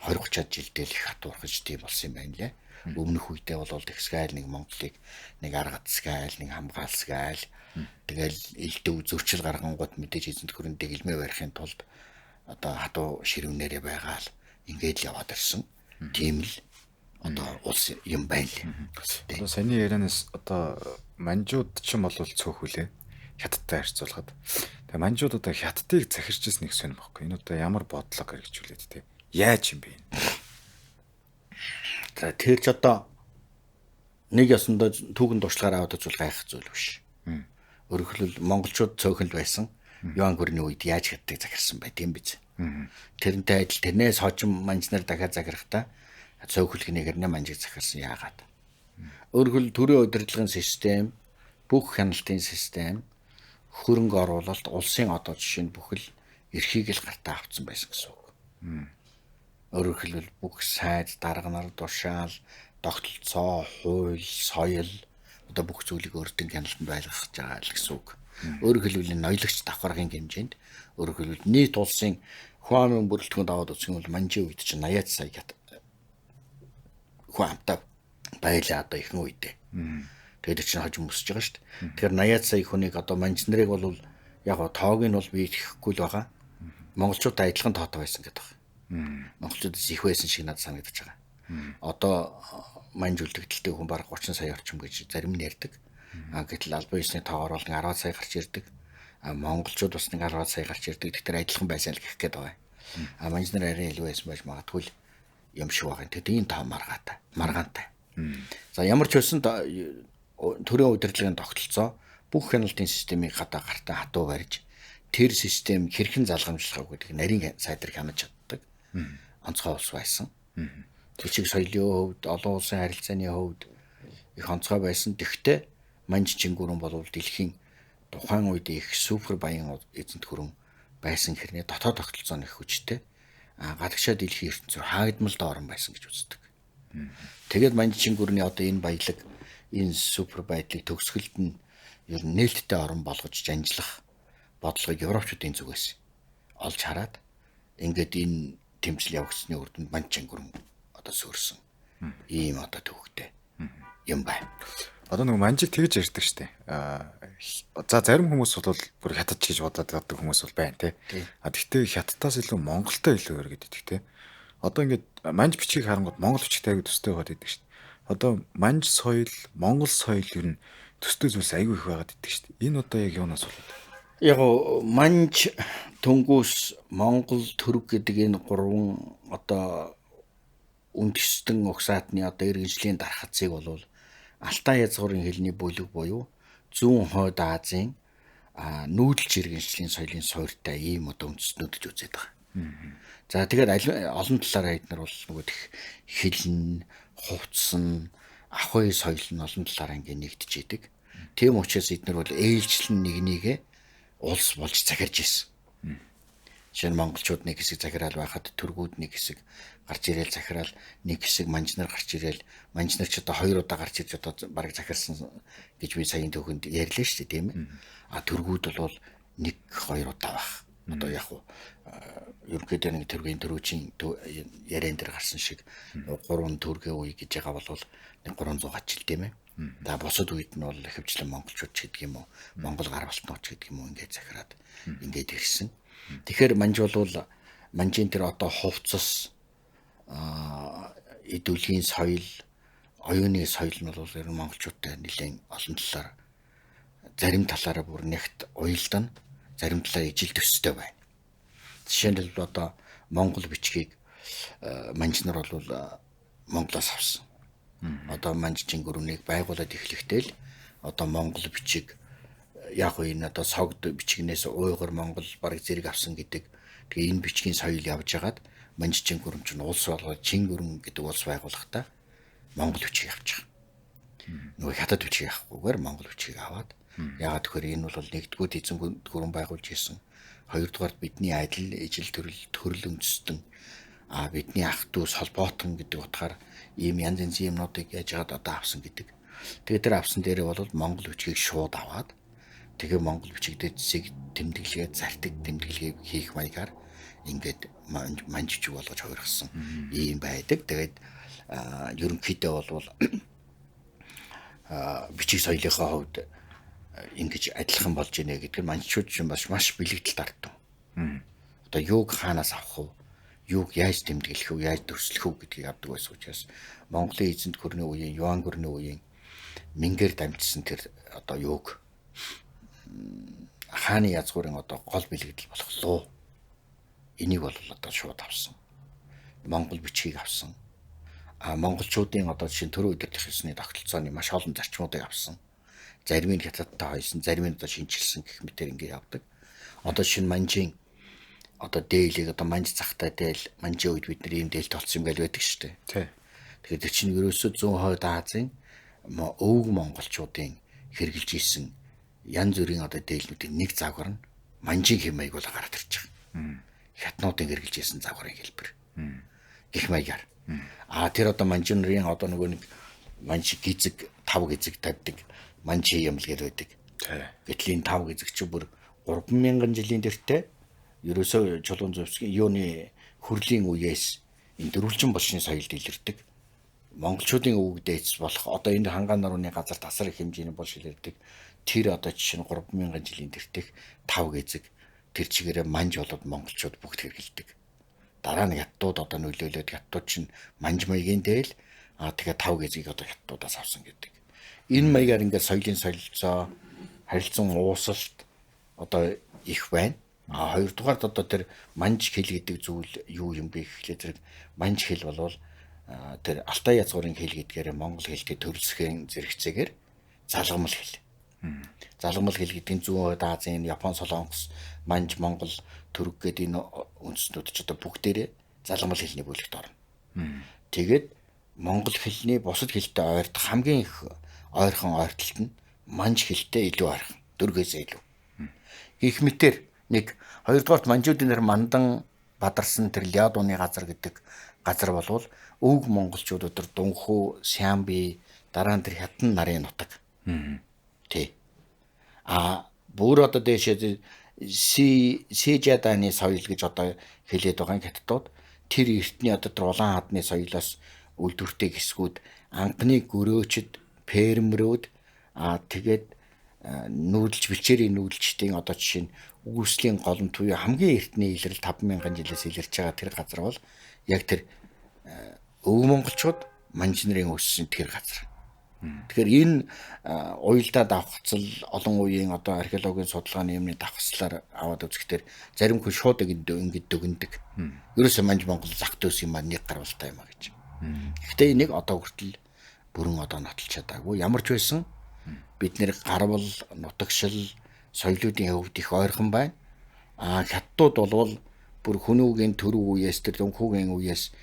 A: 20-30 жилдээ л их хатуурхаж тийм болсон юм байна лээ. Өмнөх үедээ бол тэгсгээл нэг Монголыг нэг аргацгайл, нэг хамгаалсгайл тэгэл элдв зөрчил гаргангууд мэдээж эзэнт гүрэн дэглэмээ барихын тулд одоо хатуу ширүүнээрээ байгаал ингээд л яваад ирсэн. Тийм л одоо улс юм байна лээ.
B: Одоо саний ярианаас одоо Манжууд ч юм бол цөөхүлээ. Хятадтай харьцуулахад. Тэгээ Манжууд одоо Хятадыг захирч ирсэн нэг сонирм байхгүй. Энэ одоо ямар бодлого хэрэгжүүлээд те. Яаж юм бэ?
A: За тэр ч одоо нэг ясандаа түүхэн туршлагаараа бодож бол гайхах зүйл биш. Өөрөөр хэлбэл монголчууд цөөхөн л байсан. Юан гүрний үед яаж Хятадыг захирсан бай тийм биз. Тэрнтэй адил тэрнээс хожим Манж нар дахиад захирахтаа цөөхөлгнийгээр нэ Манжийг захирсан яагаад. Өөрөөр хэлбэл төрийн удирдлагын систем, бүх хяналтын систем, хөрөнгө оруулалт, улсын одоо жишээ нь бүхэл эрхийг л гартаа авцсан байсан гэсэн үг. Өөрөөр хэлбэл бүх сайд, дарга нар, тушаал, тогтолцоо, хууль, соёл одоо бүх зүйлийг өөртөө хяналтанд байлгах байгаа л гэсэн үг. Өөрөөр хэлбэл ноёлогч давхаргын хэмжээнд өөрөөр хэлбэл нийт улсын хүн амын бүрэлдэхүүнд аваад үзэх юм бол Манжийн үед чинь 80 сая хүн амтай байлаа одоо ихэнх үедээ. Тэгээд чинь хожим өсөж байгаа шүү дээ. Тэгэхээр 80 сая хүнийг одоо Манж нарыг бол яг тоог нь бол би ихэхгүй л байгаа. Монголчуудтай адилхан тоотой байсан гэдэг байна. Монголчуудаас их байсан шиг надад санагдаж байгаа. Одоо Манж үлдэгдэлтэй хүн бараг 30 сая орчим гэж зарим нь ярьдаг. Гэтэл албан ёсны тоогоор бол 10 сая гарч ирдэг. Монголчууд бас 10 сая гарч ирдэг. Тэгэхээр адилхан байсан л гэх гээд байгаа. Манж нар арай илүү байсан байж магадгүй юм шиг байгаа. Тэгээд энэ тоо маргаантай. За ямар ч байсан төрийн удирдлагын тогтолцоо бүх хяналтын системийг гартаа хатуу барьж тэр систем хэрхэн залгамжлах гэдэг нарийн сайдар хянаж чаддаг. Онцгой улс байсан. Жижиг соёлын хувьд, олон улсын харилцааны хувьд их онцгой байсан. Тэгвэл Манжчин гүрэн бол дэлхийн тухайн үед их супер баян эзэнт гүрэн байсан хэрнээ дотоод тогтолцоо их хүчтэй. Гадагшаа дэлхийн ертөнцөөр хаагдмал доорн байсан гэж үздэг. Тэгээд Манжчин гүрний одоо энэ баялаг, энэ супер байдлыг төгсгөлд нь ер нь нээлттэй орон болгож жанжлах бодлогыг Европчуудын зүгээс олж хараад ингээд энэ тэмцэл явагдсны үр дүнд Манжчин гүрэн одоо сүрсэн. Ийм одоо төвхтэй юм байна.
B: Одоо нэг манжиг тэгж ярьдаг штэ. За зарим хүмүүс бол бүр хятад гэж бодоод байдаг хүмүүс бол байна те. Гэхдээ хятадаас илүү Монголтой илүү өргөд идэх те. Одоо ингээд манж бичгийг харангууд Монгол бичигтэй аягүй төстэй байгаад идэг штэ. Одоо манж соёл, Монгол соёл ер нь төстэй зүйлс аягүй их байгаад идэг штэ. Энэ одоо яг юунаас болоод?
A: Яг манж, Тунгус, Монгол, Түрк гэдэг энэ гурван одоо үндэстэн угсаатны одоо иргэншлийн дархацыг бол Алтай язгуурын хэлний бүлэг буюу зүүн хойд Азийн нүүдэлч иргэншлийн соёлын суурьтай ийм одоо үндэстнүүд гэж үзээд байгаа. За тэгээд олон талаараа эднэр бол нөгөө хэлн, хувцсан, ахуй соёл нь олон талаараа ингэ нэгдэж идэг. Тийм учраас эднэр бол ээлжлэн нэгнийгээ улс болж захирж ирсэн. Жишээ нь монголчууд нэг хэсэг захирал байхад түргүүд нэг хэсэг гарч ирээл захирал, нэг хэсэг манжнаар гарч ирээл, манжнаар ч одоо 2 удаа гарч ирж одоо бараг захирсан гэж би саяын төвхөнд ярьлаа шүү дээ, тийм ээ. Түргүүд бол 1-2 удаа байх. Одоо яг уу ерөнхийдөө нэг төргийн төрүүчийн яриан дээр гарсан шиг 3 төргийн үе гэж байгаа бол 300 жил тийм ээ. За бусад үед нь бол ихэвчлэн монголчууд ч гэдэг юм уу, монгол гар балтнууд ч гэдэг юм уу ингээд захираад ингээд ирсэн. Тэгэхээр манж бол манжийн тэр одоо хувцас эдүлгийн соёл, оюуны соёл нь бол ер нь монголчуудтай нэлээд олон талаар зарим талаараа бүр нэгт уялдан, зарим талаар ижил төстэй байна. Жишээлбэл одоо монгол бичгийг манжнаар бол Монголоос авсан. Одоо Манжчин гүрнийг байгуулад эхлэхдээ л одоо монгол бичиг яг энэ одоо согд бичигнээс уйгур монгол бараг зэрэг авсан гэдэг. Тэгээ энэ бичгийн соёл явж хагаад Манжчин гүрэн чинь улс болгоод Чин гүрэн гэдэг улс байгуулахдаа монгол бичгийг авч байгаа. Нөгөө хятад бичгийг авахгүйгээр монгол бичгийг аваад ягаад тэгэхээр энэ бол нэгдүгээр эзэн гүрэн байгуулж ирсэн. Хоёрдугаар бидний адил, ижил төрөл үндэстэн бидний ах дүүс холбоотон гэдэг утгаар ийм янз янзын юмнуудыг яаж яагаад одоо авсан гэдэг. Тэгээ тэр авсан дээрээ бол монгол бичгийг шууд аваад тэгээ монгол бичиг дээр зэг тэмдэглэгээ, зартиг тэмдэглэгээ хийх маягаар ингээд манжиж болгож хувирсан ийм байдаг. Тэгээд ерөнхийдөө бол бичиг соёлынхаа хувьд ингэж адилхан болж ийнэ гэдэг нь манжчууд чинь маш бэлэгдэл тартав. Одоо юуг хаанаас авах вэ? Юуг яаж тэмдэглэх вэ? Яаж төрслөх вэ гэдгийг авдаг байсан учраас Монголын эзэнт гүрний үеийн, Юан гүрний үеийн мингээр дамжсан тэр одоо юуг хааны язгуурын одоо гол бэлэгдэл болохлоо. Энийг бол одоо шууд авсан. Монгол бичгийг авсан. Монголчуудын одоо жишээ нь төрөө удирдах ёсны тогтолцооны маш олон зарчмуудыг авсан. Зарим нь хятадтай хойсон, зарим нь одоо шинжилсэн гэх мэтээр ингэ явдаг. Одоо шинэ манжийн одоо дээлийг одоо манж захтай дээл, манжийн үед бид нар ийм дээлт толцсон юм гээл байдаг шүү дээ. Тий. Тэгэхээр тэр чинь ерөөсөө зүүн хойд Азийн өвөг монголчуудын хэрэгжилж ийсэн янз бүрийн одоо дээлнүүдийн нэг загвар нь манжийн хэм маяг бол гараад ирж байгаа. Хятадуудын хэрэгжилж ийсэн загварын хэлбэр. Гэх маягаар. Тэр одоо манжийн нарын одоо нөгөө нэг манж гизэг 5 гизэг тавьдаг манжи юм л гээд байдаг. Гэтэл энэ 5 гизэг чи бүр 3000 жилийн дэртээ ерөөсөө чулуун зөвсгийн юуны хүрлийн үеэс энэ дөрвөлжин болшны соёлд илэрдэг. Монголчуудын өвөг дээдс болох одоо энэ хангаан нурууны газар тасар их хэмжээний бол шилэрдэг. Тэр одоо жишээ нь 3000 жилийн дэртэх 5 гизэг тэр чигээрээ манж болоод монголчууд бүгд хэрэгэлдэг. Дараа нь хятадууд одоо нөлөөлөд хятадууд чинь манж маягийн дээл тэгээ 5 гизгийг одоо хятадуудаас авсан гэдэг. Энэ маягаар ингээд соёлын солилцоо, харилцан уусалт одоо их байна. Хоёрдугаард одоо тэр манж хэл гэдэг зүйл юу юм бэ гэхлээр тэр манж хэл болвол тэр Алтай язгуурын хэл гэдгээр монгол хэлтэй төрөлсгөн зэрэгцээгээр залгамал хэл. Залгамал хэл гэдэг нь зүүн хойд Азийн, Япон, Солонгос манж, монгол, түрэг гэдэг энэ үндэстнүүд ч одоо бүгдээрээ залгамал хэлний бүлэгт орно. Тэгээд монгол хэлний бусад хэлтэй ойртох хамгийн их ойрхон ойртолт нь манж хэлтэй илүү ойрхон, дөрвөөсөө илүү. Гэх мэтэр нэг хоёрдугаарт манжуудын нэр Мандан, Бадарсан тэр Лядууны газар гэдэг газар болвол өвг монголчууд өдөр Дүнхүү, Сямби, дараа нь тэр Хятад нарын нутаг. Тий. Бүр одоо дээшээ Сэжадааны соёл гэж одоо хэлээд байгаа Хятадууд тэр эртний одоо тэр улаан хадны соёлоос үлдвэртэй хэсгүүд анхны гөрөөчд, фермерүүд тэгээд нүүдэлж бэлчээрийн нүүдэлчдийн одоо жишээ нь үүслийн голомт буюу хамгийн эртний илрэл 5000 жилээс илэрч байгаа тэр газар бол яг тэр өв монголчууд манж нарын өссөн тэр газар. Тэгэхээр энэ уялдаа давхцал олон үеийн одоо археологийн судалгааны юмны давхцлаар аваад үзэхдээ зарим хүн шууд ингэж дүгнэдэг. Ерөөсөө манж монгол зах дөөс юм нэг гарвалтай юм а гэж. Гэхдээ энийг одоо хүртэл бүрэн одоо нотолж чадаагүй. Ямар ч байсан бид нэр гарвал, нутагшил, соёлоодын хөвд их ойрхон байна. Хятадууд болвол бүр Хүнүүгийн төрөв үеэс тэр Дүнхүүгийн үеэс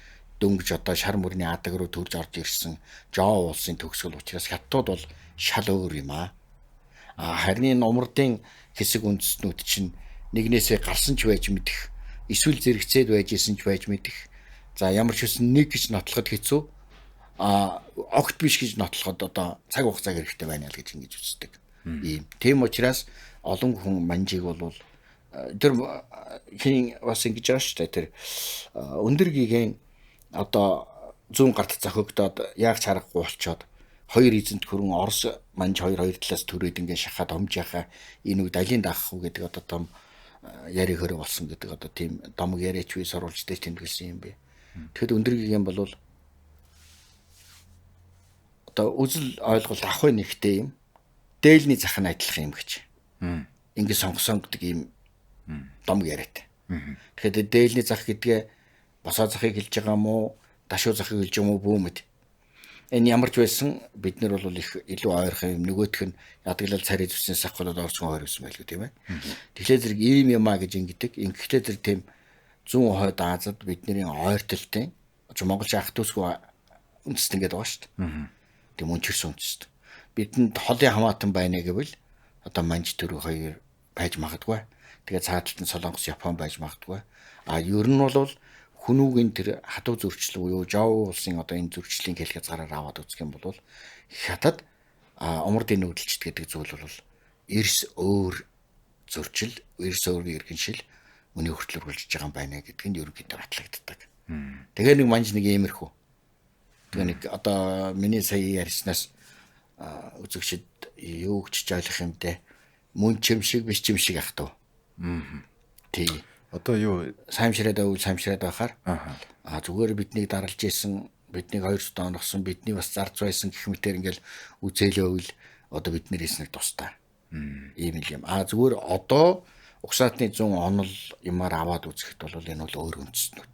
A: дөнгөж одоо шар мөрний адаг руу төрж орж ирсэн Жоо улсын төгсгөл учраас Хятадууд бол шал өөр юм аа. Харин энэ умардын хэсэг үндэстнүүд чинь нэгнээсээ гарсан ч байж мэдэх, эсвэл зэрэгцээд байж исэн ч байж мэдэх. За ямар ч үсэн нэг гэж нотлоход хэцүү. Огт биш гэж нотлоход одоо цаг хугацаа хэрэгтэй байна л гэж ингэж үздэг. Ийм. Тийм учраас олон хүн манжийг бол тэр хин бас ингэж байгаа шүү дээ. Тэр өндөр гигийн одоо зүүн гарт зохигдоод яг чаргагүй болчоод хоёр эзэнт хөрөн Орос манж хоёр талаас төрөөд ингэ шахаад хомж яхаа энэ үед алийг даах уу гэдэг одоо том яри хөрө болсон гэдэг одоо тийм домог яриач үе сурвалж дээр тэмдэглэсэн юм бэ. Тэгэхэд өндөр гигийн бол одоо үзэл ойлголт ахуй нэгтэй юм. Дээлний зах нь адилхан юм гэж. Ингэ сонгосон гэдэг ийм домог яриатай. Тэгэхээр дээлний зах гэдгээ босоо захыг хэлж байгаа мó, дашуу захыг хэлж байгаа мó бүүмэд. Энэ ямар ч байсан бид нар бол их илүү ойрхон юм. Нөгөөх нь ядглал царай зүсийн сах болоод орцгон хойрсон байлгүй тийм ээ. Тэгэхээр зэрэг ийм юмаа гэж ингэдэг. Ингэхдээ тэр тийм зүүн хойд Азад бидний ойртолтын Монголч ах дүүсгүй үндэстэн гэдэг байгаа шүү дээ. Тийм өнчирсэн үндэст. Бидэнд холын хамаатан байна гэвэл одоо манж төрөв хоёр байж магадгүй. Тэгээ цааталт нь Солонгос, Япон байж магадгүй. Ер нь бол Хүнүүгийн тэр хатуу зөрчил буюу Жоо улсын одоо энэ зөрчлийн хэлхээ зараар аваад үзэх юм бол Хятад умардын нүүдэлчд гэдэг зүйл бол эрс өөр зөрчил, эрс өөр иргэншил үний хүртэл үргэлжлэж байгаа юм байна гэдг нь ерөнхийдөө батлагддаг. Тэгээ нэг манж нэг иймэрхүү. Тэгээ нэг одоо миний сая ярьснаас үзэгчд юу гэж ойлгох юм те мөн чимшиг биш чимшиг ах туу. Тий.
B: Одоо юу
A: саймшраад байхаар зүгээр биднийг даралж исэн, биднийг 200 оногсон, бидний бас зарж байсан гэх мэтээр ингээл үзээлөөвл одоо бид нэрээс нэг тустай. Ийм л юм. Зүгээр одоо угсаатны 100 онол юмар аваад үзэхэд бол энэ бол өөр үндэстнүүд.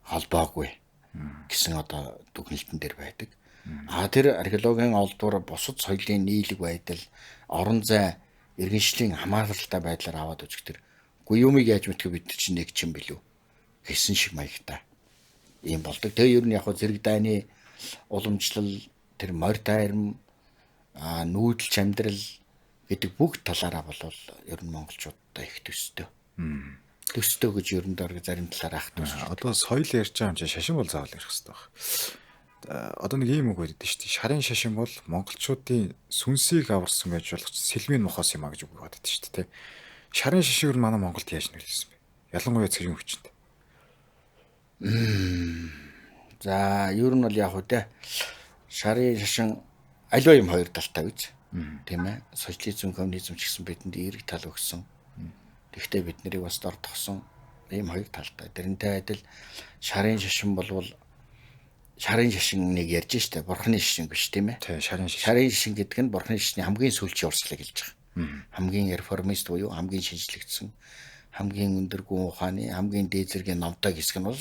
A: Холбоогүй гэсэн одоо дүгнэлтэн дээр байдаг. Тэр археологийн олдвор бусад соёлын нийлэг байдал, орон зай, иргэншлийн хамааралтай байдлаар аваад үзэх тэр юмыг яаж мэдэх бид чинь нэг ч юм билүү гэсэн шиг маягтай ийм болдог. Тэгээ ер нь яг зэрэг дайны уламжлал, тэр морь тайрам, нүүдэлч амьдрал гэдэг бүгд талаараа бол ер нь монголчуудаа их төстэй. Төстэй гэж ер нь дөрөг зарим талаараа ах төс.
B: Одоо соёл ярьж байгаа юм чи шашин бол заавал ярих хэрэгтэй баг. Одоо нэг ийм үг байдаг шүү дээ. Шарын шашин бол монголчуудын сүнсийг аварсан байж болох сэлмийн мохоос юм а гэж үг байдаг шүү дээ. Шарын шишгээр манай Монголд яаж нөлөөлсөн бэ? Ялангуяа цэргийн хүчинд.
A: За, ер нь бол яг үедээ шарын шашин аливаа юм хоёр талтай биз. Тийм ээ. Социализм, коммунизм ч гэсэн бидэнд эерэг тал өгсөн. Тэгвэл бид нарыг бас дор тогсон ийм хоёр талтай. Тэрнтэй адил шарын шашин болвол шарын шашиныг ярьж штэ. Бурхны шашин биш тийм ээ.
B: Тий, шарын шашин.
A: Шарын шашин гэдэг нь бурхны шашны хамгийн сүүлчийн урсгалыг хэлж байгаа. Хамгийн реформист буюу хамгийн шинжлэгдсэн, хамгийн өндөр гүн ухааны, хамгийн дээд зэргийн номтой хэсэг нь бол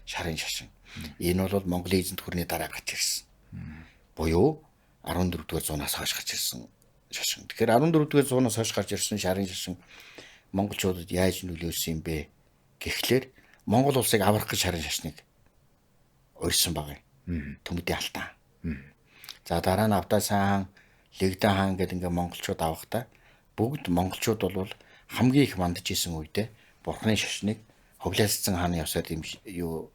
A: шарын шашин. Энэ бол Монголын эзэнт гүрний дараа гарч ирсэн. Буюу 14-р зуунаас хойш гарч ирсэн шашин. Тэгэхээр 14-р зуунаас хойш гарч ирсэн шарын шашин монголчуудад яаж нөлөөлсөн юм бэ гэхлээр Монгол улсыг аврах гэж шарын шашныг урьсан баг юм. Төмөдийн алтан. За дараа нь Авдасан хаан, Лэгдэн хаан гэдэг ингээ монголчууд авахдаа бүгд монголчууд бол хамгийн их мандаж исэн үедээ бурхны шашныг Хоглойлцсан хааны явсаар юу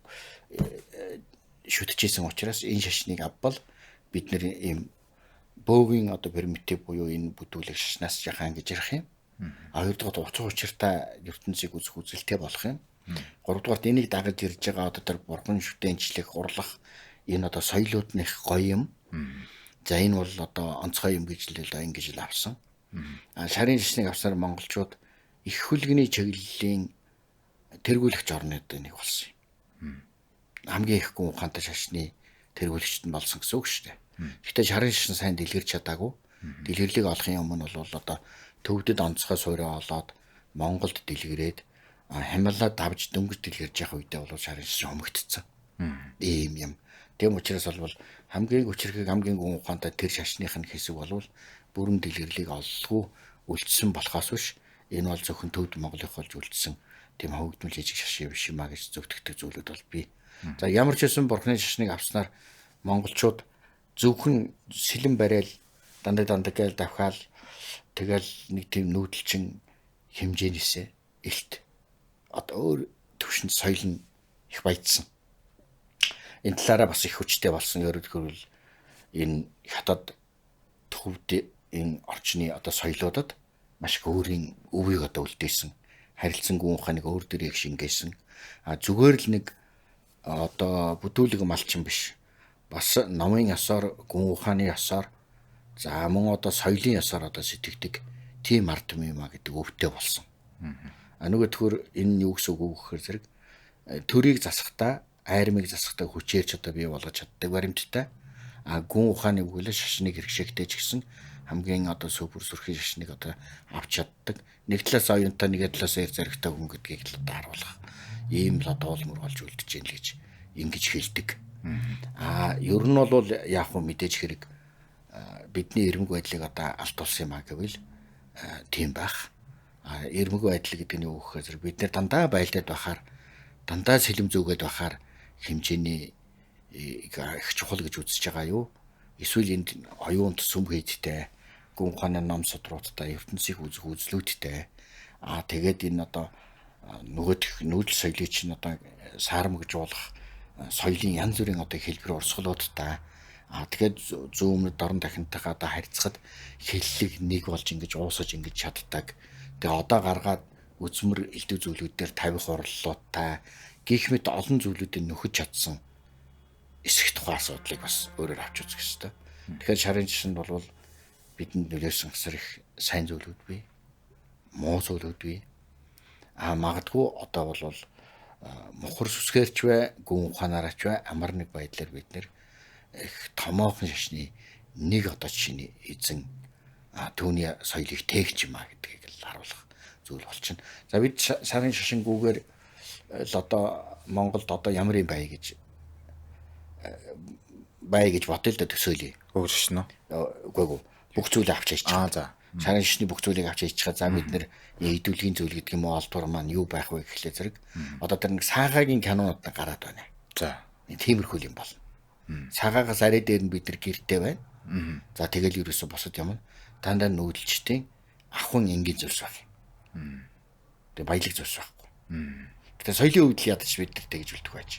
A: шүтжижсэн учраас энэ шашныг авбал бид нэр ийм бөөгийн одоо примитив буюу энэ бүтүүлэг шашнаас жахан гэж ярих юм. Хоёрдугаар уцаа учиртай ертөнцийг үзэх үзэлтэй болох юм. Гуравдугаар энийг дагаж ирж байгаа одоо тэр бурхан шүтэнчлэх, урлах энэ одоо соёлууд нь их гоё юм. За энэ бол одоо онцгой юм гэж л ингэж л авсан. Шарын шашныг авсаар монголчууд их хөлгөний чиглэлийн тэргүүлэгч орнод нэг болсон юм. Хамгийн их гүн ухаантай шашны тэргүүлэгчд нь болсон гэсэн үг шүү дээ. Гэхдээ шарын шашин сайн дэлгэрч чадаагүй. Дэлгэрлийг олохын өмнө бол одоо төвдөд онцгой суурь олоод Монголд дэлгэрээд хамлаа давж дөнгөж дэлгэрж явах үедээ бол шарын шашин өмгтцсэн. Ийм юм. Тэм учраас бол хамгийн хүчрхэг хамгийн гүн ухаантай тэр шашных нь хэсэг болвол бүрэн дэлгэрлийг ололгүй үлдсэн болохоос биш энэ бол зөвхөн төвд Монголын болж үлдсэн тийм хөвгдмөл жижиг шашин биш юмаа гэж зөвтгөх зүйлүүд бол бий. За ямар ч байсан бурхны шашныг авснаар монголчууд зөвхөн сэлэн барайл дандаа гээл давхаал тэгэл нэг тийм нүүдэлчин хэмжээнээсээ илт одоо өөр төвшөнд соёл нь их баяжсан. Энэ талаараа бас их хүчтэй болсон. Өөрөөр хэлбэл энэ хятад төвд энэ орчны одоо соёлоодод маш их өөрийн өвийг одоо үлдээсэн. Харилцан гүн ухааныг өөр дөрийг шингээсэн. Зүгээр л нэг одоо бүтүүлэг малчин биш. Бас номын ёсоор, гүн ухааны ёсоор, за мөн одоо соёлын ёсоор одоо сэтгэдэг тийм ард юм а гэдэг өвдөө болсон. Нөгөө төхөр энэ юу гэсэн үг вэ гэхээр зэрэг төрийг засахдаа, айрмыг засахдаа хүчээрч одоо бий болгож чаддаг баримттай. Гүн ухааны үгэлээ шашныг хэрэгшээгтэй ч гэсэн хамгийн одоо супер сүрхий шашныг одоо авч чаддаг. Нэг талаас оюунтай, нэг талаас эр зэрэгтэй хүн гэдгийг л одоо харуулах. Ийм л одоо улмөр болж үлдэж байна л гэж ингэж хэлдэг. Ер нь бол яг хөө мэдээж хэрэг бидний эрмэг байдлыг одоо алт болсон юм а гэвэл тийм байх. Эрмэг байдал гэдэг нь юу гэхээр бид нэр дандаа байлдаад байхаар, дандаа сэлэм зүгээд байхаар хэмжээний их чухал гэж үзэж байгаа юу? Эсвэл энд оюунд сүм хийдтэй, гүн ухааны ном судруудтай, ертөнцийг үзэх үзлүүдтэй. Тэгээд энэ одоо нөгөөх нүүдэл соёлыг чинь одоо саармагжуулах соёлын янз бүрийн одоо хэлбэр урсгалуудтай. Тэгэхээр зүүн өмнөд дорн дахинтайгаа одоо харьцахад хэллэг нэг болж ингэж уусаж ингэж чаддаг. Тэгээ одоо гаргаад үзмэр элдв зүйлүүдээр тавих урлалуудтай гих мэт олон зүйлүүдийг нөхөж чадсан эсэх тухай асуудлыг бас өөрөөр авч үзэх ёстой. Тэгэхээр шарын шашинд бол бидэнд нөлөөсөн асар их сайн зүйлүүд бий. Муу зүйлүүд бий. Магадгүй одоо бол мухар сүсгээрч бай, гүн ухаанаараач бай, амар нэг байдлаар бид нэр их томоохон шашны нэг одоо жишээний эзэн түүний соёлыг тээгч юм а гэдгийг л харуулах зүйл болчихно. За бид шарын шашингүүгээр л одоо Монголд одоо ямар юм бай гэж бодъё л да төсөөлье.
B: Өөр шашин
A: уу? Үгүй бүх зүйлийг авч яж чаа.
B: За.
A: Шарын шашны бүх зүйлийг авч яж чаа. За бид нэр идэвхтэй зүйл гэдэг юм уу олдвор маань юу байх вэ гэхлээр зэрэг одоо тэр нэг саагагийн кинонууд гараад байна.
B: За.
A: Тиймэрхүү юм бол. Цагаагаас арай дээр нь бид нар гэртэй байна. За тэгэл ерөөсө босод юм. Дандаа нүүдэлчтэй ахын энгийн зүйлс баг. Тэгээ баялаг зүйлс байхгүй. Тэгээ соёлын өвдөл ядаж бид нар тэгж үлдэх байж.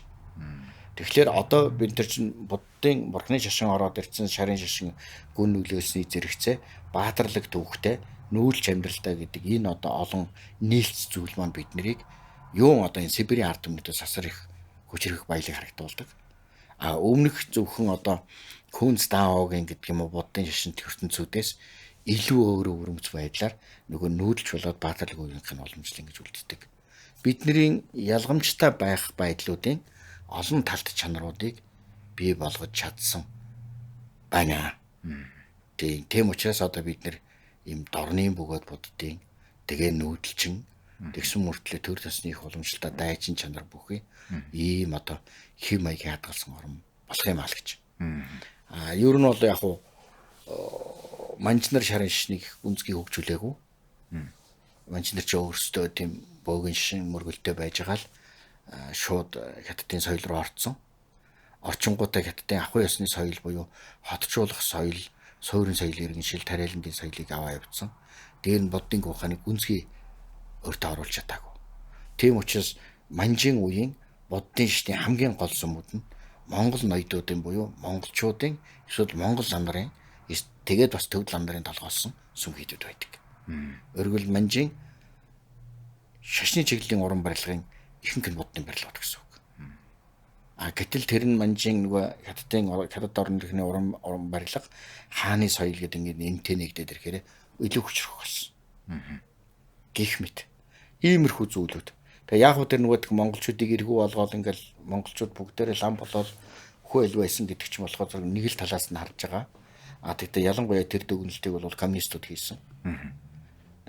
A: Тэгэхээр одоо бид нар чинь буддын бурхны шашин ороод ирсэн шарын шашин гүн нөлөөсний зэрэгцээ баатарлаг төвхтэй нүүлж амьдралтай гэдэг энэ одоо олон нийлц зүйл маань бид нарыг юу одоо энэ Сибирийн ард түмнээс асар их хүчрэх баялаг харагдуулдаг. Өмнөх зөвхөн одоо Хүнс Даогийн гэдэг юм уу буддын шашин ертөнцүүдээс илүү өөр өмц байдлаар нөгөө нүүдэлж болоод баатарлаг үеийнх нь уламжлал ингэж үлддэг. Бидний ялгамжтай байх байдлуудын олон талт чанаруудыг бий болгож чадсан байна. Тийм учраас одоо бид нэр ийм дорны бөгөөд буддын тэгээ нүүдэлчин тэгсэн мөртлөө төр тосны их уламжлалтай дайчин чанар бүхий ийм одоо хэв маягийн хадгалсан орн болох юм аа л гэж. Ер нь бол яг хуу манч нар шарын шашныг үнцгийг хөгжүүлээгүй. манчнэр ч өөрсдөө тийм бөөгийн шин мөргөлтэй байж байгаа л шууд хятадын соёл руу орцсон. Орчингуудаа хятадын ахуй ёсны соёл буюу хотчуулах соёл, суурин соёл иргэншил, тариалангийн соёлыг аваа явуулсан. Дээр нь буддын ухааныг гүнзгий өөртөө оруулж чадаагүй. Тийм учраас манжийн үеийн буддын шашны хамгийн гол сүмүүд нь Монгол ноёдуудын буюу монголчуудын эсвэл монгол лам нарын тэгээд бас төвд лам нарын толгойлсон сүм хийдүүд байдаг. Өөрөөр манжийн шашны чиглэлийн уран барилгын ихэнх нь буддын барилгууд гэсэн үг. Гэтэл тэр нь манжийн нөгөө хятад орн нэрхний уран барилга хааны соёл гэдэг ингээд энтэй нэгдээд ирэхээр илүү хүчрэх болсон. Гэх мэт иймэрхүү зүйлүүд. Тэгээ яг хөө тэр нөгөө монголчуудыг эргүү болгоод ингээл монголчууд бүгдээрээ лам болоод хөөөл байсан гэдэг ч юм болохоор нэг л талаас нь харж байгаа. Тэгтээ ялангуяа тэр дүгнэлтийг бол коммунистууд хийсэн.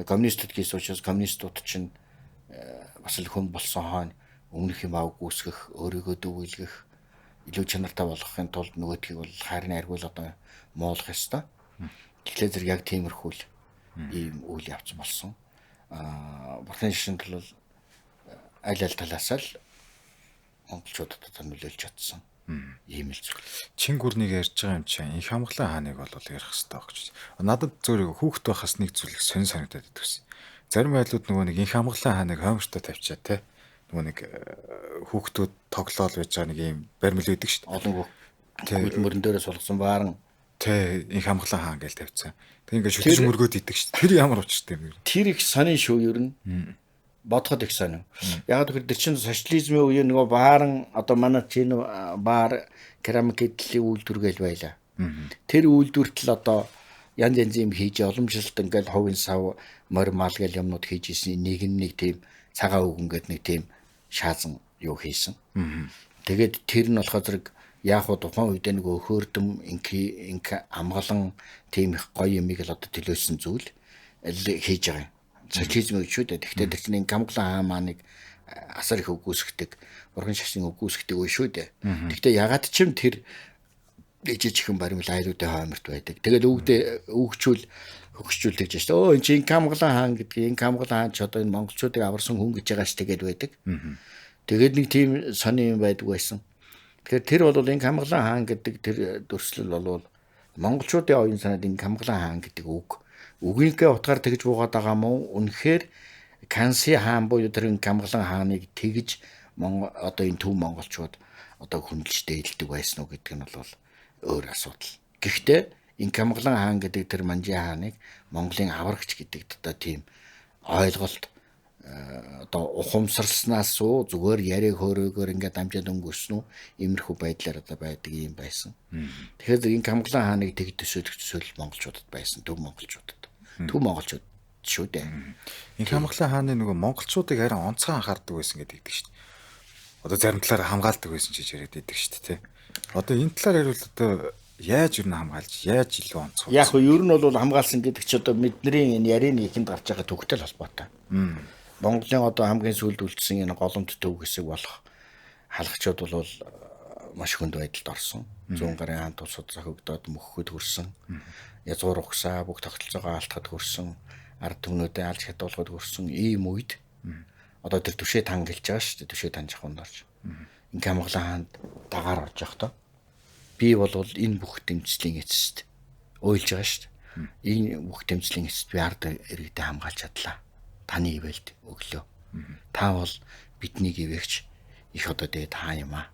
A: Коммунистууд хийсэн учраас коммунистууд чинь бас л хүн болсон хойно өмнөх юм аав гүйсгэх, өөрийгөө дүүгэлгэх, илүү чанартай болгохын тулд нөгөөдгийг бол хайрны аргуул одоо муулах ёстой. Тэгэхээр зэрэг яг тиймэрхүү л ийм үйл явц болсон. Бурхны шашинд бол аль талаас л монголчуудад одоо нөлөөлж чадсан. Ийм л зүйл.
B: Чин гүрнийг ярьж байгаа юм чинь их хамглан хааныг бол ярих хэрэгтэй баг гэж. Надад зөөр хүүхэд байхаас нэг зүйл сонир санагдаад идэгсэн. Зарим байдлууд нөгөө нэг их хамглан хааныг хоймштой тавьчаа те. Нөгөө нэг хүүхдүүд тоглоол байж байгаа нэг юм баримл өгдөг шүү дээ.
A: Олон хөдөлмөрөн дээрээ сулгасан бааран
B: те их хамглан хаан гэж тавьцсан. Тэг ингээд шүтж мөргөөд идэг шүү дээ. Тэр ямар учиртай юм бэ?
A: Тэр их сонин шүү ер нь. Бодоход их сонин. Яг тэр чинь социализмын үеийн нөгөө бааран одоо манай чинь баар керамик эдлийн үйлдвэр гээл байлаа. Тэр үйлдвэртэл одоо янз янзын юм хийж уламжлалт ингээл ховын сав мормал гэл юмнууд хийж исэн нэг тийм цагаан үгэн гэдэг нэг тийм шаазан юу хийсэн. Тэгээд тэр нь болохоор зэрэг яг хуу тухайн үед нэг хөөрдөм инки амгалан тийм их гоё юмыг л одоо төлөөсөн зүйл хийж байгаа юм. Социализм гэж шүү дээ. Тэгэхдээ тэр чинь камглан хаа мааныг асар их өгөөсгдөг, урган шашин өгөөсгдөг үе шүү дээ. Тэгэхдээ ягаад ч юм тэр жижигхэн баримл айлуудын хойморт байдаг. Тэгэл өгчүүл хөгсчүүлдэг гэж шүү дээ. Өө энэ чинь камглан хаан гэдгийг камглан хаан ч одоо энэ монголчуудыг аварсан хүн гэж байгаа ш тэгээд байдаг. Тэгээд нэг тийм сони юм байдаг байсан. Тэгэхээр тэр бол энэ камглан хаан гэдэг тэр дүрслэл бол монголчуудын оюун санаанд энэ камглан хаан гэдэг үг. Үгийнхээ утгаар тэгж буугаад байгаа мó үнэхээр Канси хаан буюу тэр камглан хааныг тэгж одоо энэ төв монголчууд одоо хүндэлж дээлдэг байсан уу гэдэг нь бол өөр асуудал. Гэхдээ энэ камглан хаан гэдэг тэр манжи хааныг Монголын аврагч гэдэг одоо тийм ойлголт одоо ухамсарласнаас уу зүгээр яриа хөөрөөгөр ингээд амжаад өнгөрсөн үү иймэрхүү байдлаар одоо байдаг юм байсан. Тэгэхээр энэ камглан хааныг тэгж төсөөлөх монголчуудад байсан, төв монголчуудад. Төв монголчууд шүү дээ.
B: Энэ камглан хааны нөгөө монголчуудыг харин онцгой анхаардаг байсан гэдэг шүү дээ. Одоо зарим талаар хамгаалдаг байсан ч яриад байдаг шүү дээ. Одоо энэ талаар ярил одоо яаж юу хамгаалж, яаж илүү онцгой.
A: Яг нь ер нь бол хамгаалсан гэдэг чи одоо бидний энэ ярины ихэнд гарч байгаа төвхтэй холбоотой. Монголын одоо хамгийн сүүлд үлдсэн энэ голомт төв хэсэг болох хаалгачууд бол маш хүнд байдалд орсон. 100 гарын хаан тулсууд зохигдоод мөхөхөд хүрсэн. Язгуур угсаа бүх тогтолцоогоо алдахад хүрсэн. Ард түмнүүдээ алж хадуулахад хүрсэн ийм үед одоо тэр түшээ тан гэлж байгаа шүү дээ. Түшээ тан жахунд орж. Ингээ камглан хаанд дагаар орж явах то. Би бол энэ бүх тэмцлийн эцэст ойлж байгаа шүү дээ. Энэ бүх тэмцлийн эцэст би ард иргэдэд хамгаалж чадлаа. Таны ивэлд өглөө. Та бол биднийг ивэгч их одоо дээд хаа юм аа.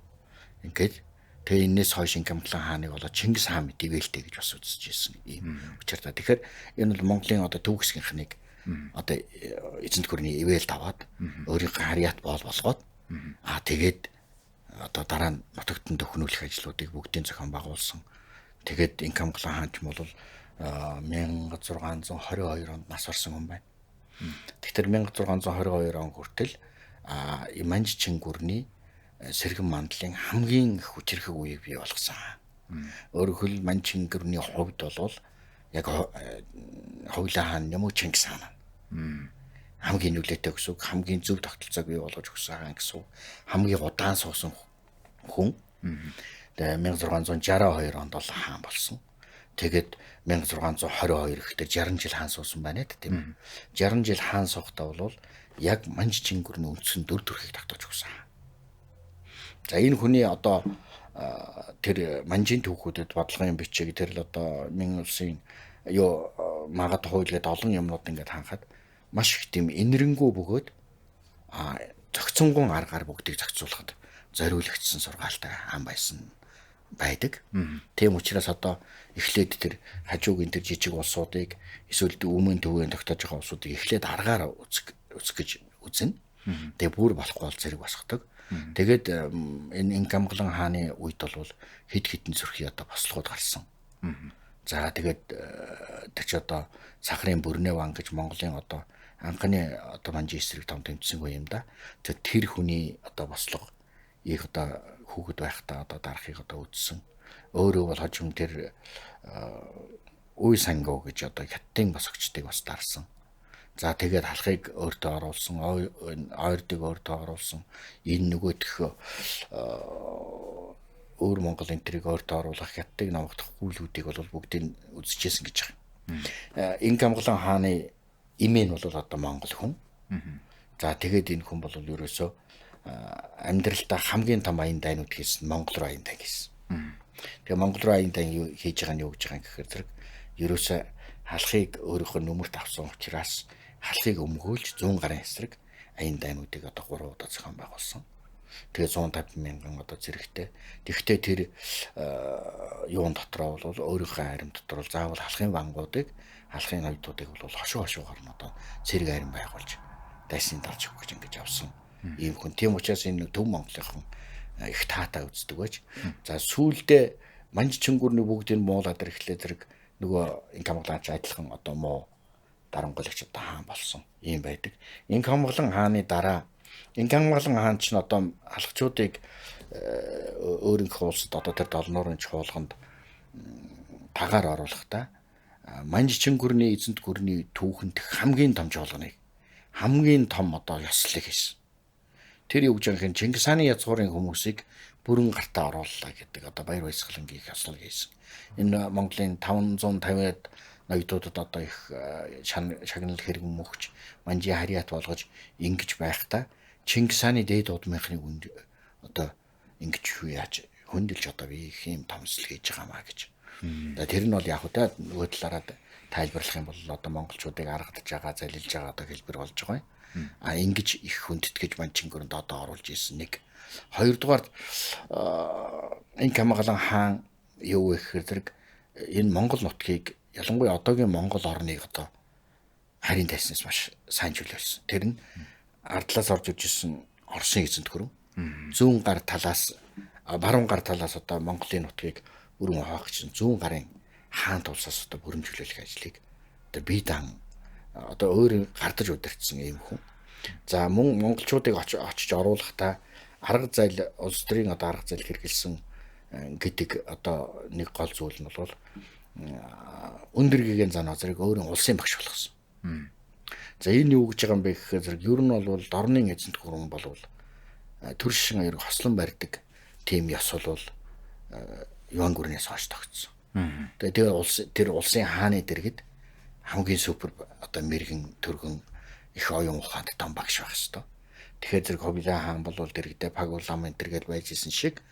A: Ингээд тэгээ энэс хойш камглан хааныг болоо Чингис хаан мэд ивэлтэй гэж бас үзэж ирсэн ийм учиртай. Тэгэхээр энэ бол Монголын одоо төв хэсгийнхнийг одоо эзэнт гүрний ивэл даваад өөрийнхөө харьяат болгоод тэгээд одоо дараа нь нутагтан төхнүүлэх ажлуудыг бүгдийн зохион байгуулсан. Тэгээд энэ камглан хаан ч юм бол 1622 онд нас орсон хүн байна. Тэгэхээр 1622 он хүртэл Иманж Чингүрний сэргэн мандлын хамгийн хүчрэх үеийг бий болгосон. Өөрөөр хэл Манж Чингүрний хувьд бол яг Хоглон хаан юм уу Чингис хаан. Хамгийн нөлөөтэй гэсэн үг, хамгийн зөв тогтолцоог бий болгож өгсөн хаан гэсэн үг. Хамгийн удаан суусан хүн. Тэгээ 1662 онд бол хаан болсон. Тэгээд 1622 ихтэй 60 жил хаан суусан байна тийм. 60 жил хаан суухдаа бол яг Манж Чингүрний үндсэн 4 төрхийг тогтоож өгсөн. За энэ хүний одоо тэр Манжийн түүхүүдэд бодлогын бичиг тэр л одоо минь улсын магад хууль гэдэг олон юмнууд ингээд ханхад маш их тийм энэрэнгүү бөгөөд зохицонгон аргаар бүгдийг зохицуулахад зориулагдсан сургаалтай хаан байсан байдаг. Тийм учраас одоо эхлээд тэр хажуугийн тэр жижиг улсуудыг эсвэл өмнө төвийн тогтоож байгаа улсуудыг эхлээд аргаар үзэх гэж үзнэ. Тэгээ бүр болохгүй бол зэрэг босгодог. Тэгээд энэ Инкамгалан хааны үед бол хэд хэдэн зүрхий одоо бослогод гарсан. За тэгээд тэр чи одоо Сахарын Бүрнэ ван гэж Монголын одоо анхны одоо Манжийн эсрэг том тэмцсэнгүй юм да. Тэр хүний одоо бослого их одоо хүүхэд байхдаа одоо дарахыг одоо үзсэн. Өөрөө бол хожим тэр үе сангоо гэж одоо хятадын босгочдыг бас дарсан. За тэгээд халахыг өөртөө оруулсан, ойрдыг өөртөө оруулсан. Энэ нөгөөх өөр Монгол энтрийг өөртөө оруулах хятадыг намгдах хүлүүдийг бол бүгдийг үзчихсэн гэж байгаа. Инкамгалан хааны имэн бол одоо Монгол хүн. За тэгээд энэ хүн бол ерөөсөө амьдралдаа хамгийн том аян дайнууд хийсэн Монгол руу аян дайн хийсэн. Тэгээ Монгол руу аян дайн хийж байгаа нь юу гэж байгаа юм гэхээр зэрэг ерөөсөө халахыг өөрийнхөө нүмерт авсан учраас халахыг өмгөөлж 100 гарын эсрэг аян дайнуудыг одоо 3 удаа зохион байгуулсан. Тэгээ 150 мянган одоо зэрэгтэй. Тэгвэл тэр юун дотроо бол өөрийнхөө харим дотор заавал халахын вангуудыг, халахын ноёдуудыг бол хошуугаар нь одоо цэрэг харим байгуулж дайсын дарж өгөх гэж ингэж авсан. Ийм хүн. Тийм учраас энэ Төв Монголынхан их таатай үздэг байж. За сүүлдээ Манж Чингүрний бүгдийг муулаад ирэхлээр зэрэг нөгөө Инкамгаланч адилхан одоо муу дарангуйлагч одоо хаан болсон юм байдаг. Инкамгалан хааны дараа Инкамгалан хаан ч н одоо халахчуудыг өөрийнхөө улсад одоо тэр 7 нуурын чуулганд тагаар оруулахдаа Манж Чингүрний эзэнт гүрний түүхэнд хамгийн том чуулганыг хамгийн том одоо ёслолыг хийсэн. Тэр юу гэж юм Чингис хааны язгуурын хүмүүсийг бүрэн гартаа орууллаа гэдэг одоо баяр баясгалангийн ёслол хийсэн. Энэ Монголын 550-аад ноёдуудад одоо их шагнал хэрэг мөхч Манжийн харьяат болгож ингэж байхдаа Чингис хааны дээд удмынхны үнд одоо ингэж юу яаж хөндлөж одоо би их юм томсол хийж байгаа маа гэж. Тэр нь бол яг удаа нөгөө талаараа тайлбарлах юм бол одоо монголчуудыг аргадж байгаа, залилж байгаа одоо хэлбэр болж байгаа юм. Ингэж их хүндэтгэж Манж Чингүрэнд одоо оруулж ирсэн нэг. Хоёрдугаар Инкамгалан хаан юу гэхээр зэрэг энэ Монгол нутгийг ялангуяа одоогийн Монгол орныг одоо харийн тайснаас маш сайн чөлөөлсөн. Тэр нь ардлаас орж ирсэн Оросын эзэнт гүрэн зүүн гар талаас баруун гар талаас одоо Монголын нутгийг бүрэн хуваахч 100 гарын хаан тулсаас одоо бүрэн чөлөөлөх ажлыг одоо бие даан одоо өөр гардаж удирдсан юм хүн. За мөн монголчуудыг очиж оруулахдаа арга зал улс төрийн одоо арга зал хэрэгэлсэн гэдэг одоо нэг гол зүйл нь бол өндөр гэгээн зан азрыг өөрийн улсын багш болгосон. За энэ юу гэж байгаа юм бэ гэхээр зэрэг ер нь бол дорны эзэнт гүрэн болвол төр шишин аяр хослон барьдаг тийм ёс бол Юан гүрнээс хойш тогтсон. Тэгээ тэр улсын хааны дэргэд хамгийн супер одоо мэрэгэн төргөн их оюун ухаанд том багш байх хэвээр. Тэгэхээр зэрэг Ховлын хаан бол дэргэдээ Паг улаан мэнтэргээл байж исэн шиг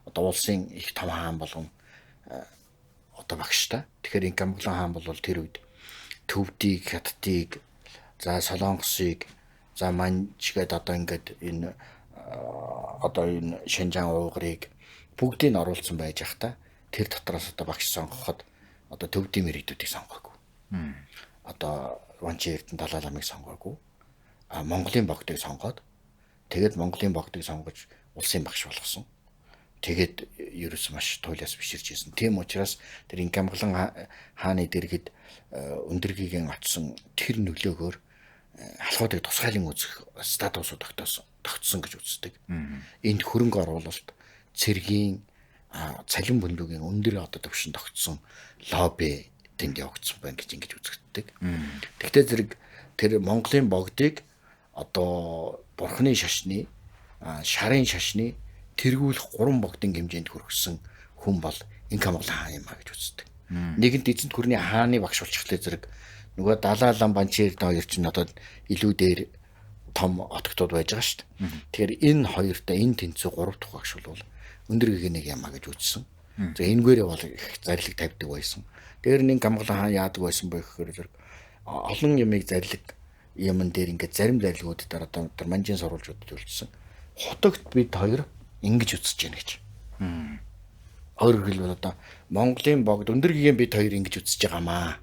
A: одоо улсын их том хаан болгон одоо багштай. Тэгэхээр Инкамгалан хаан бол тэр үед Төвдийг, Хятадыг, за Солонгосыг, за Манжгээд одоо ингээд энэ одоо энэ Шинжаан уугрыг бүгдийг нь оруулсан байж ахта тэр дотроос одоо багш сонгоход одоо Төвдийн мэрэгдүүдийг сонгоогүй. Одоо Ванчин Эрдэнэ Далай ламыг сонгоогүй. Монголын богдыг сонгоод тэгээд Монголын богдыг сонгож улсын багш болгосон. Тэгээд ерөөс маш туйлаас биширж ирсэн. Тийм учраас тэр Инкамгалан хааны дэргэд өндөргийгэн очсон тэр нөлөөгөөр халахуудыг тусгайлан үзэх статусууд тогтсон гэж үздэг. Энд хөрөнгө оруулалт, цэргийн, цалин бөндөөгийн өндөр одоо төвшин тогтсон лобби тэнд явагдсан байна гэж ингэж үзэгддэг. Тэгвэл зэрэг тэр Монголын богдыг одоо бурхны шашны, шарын шашны тэргүүлэх 3 богдын хэмжээнд хүргэсэн хүн бол Инкамгалан хаан юм а гэж үздэг. Нэгэнт эзэнт гүрний хааны багш болчихлоо зэрэг нөгөө Далай лама Банчирд хоёр ч одоо илүү дээр том отогтууд байж байгаа шүү дээ. Тэгэхээр энэ хоёртой энэ тэнцүү 3 дахь багш бол өндөр гэгэнийг ямаа гэж үзсэн. За энэгээрээ бол их зарлиг тавьдаг байсан. Дээр нэг Камгалан хаан яадаг байсан бэ гэхээр зэрэг олон ямыг зарлиг юмн дээр ингээд зарим зарлигууд дээр одоо манжийн сурвалжуудад үлдсэн. Хотогт бид хоёр ингэж үзэж байна гэж. Өөрөөр хэлбэл одоо Монголын богд өндөр гэгээн бид хоёр ингэж үзэж байгаамаа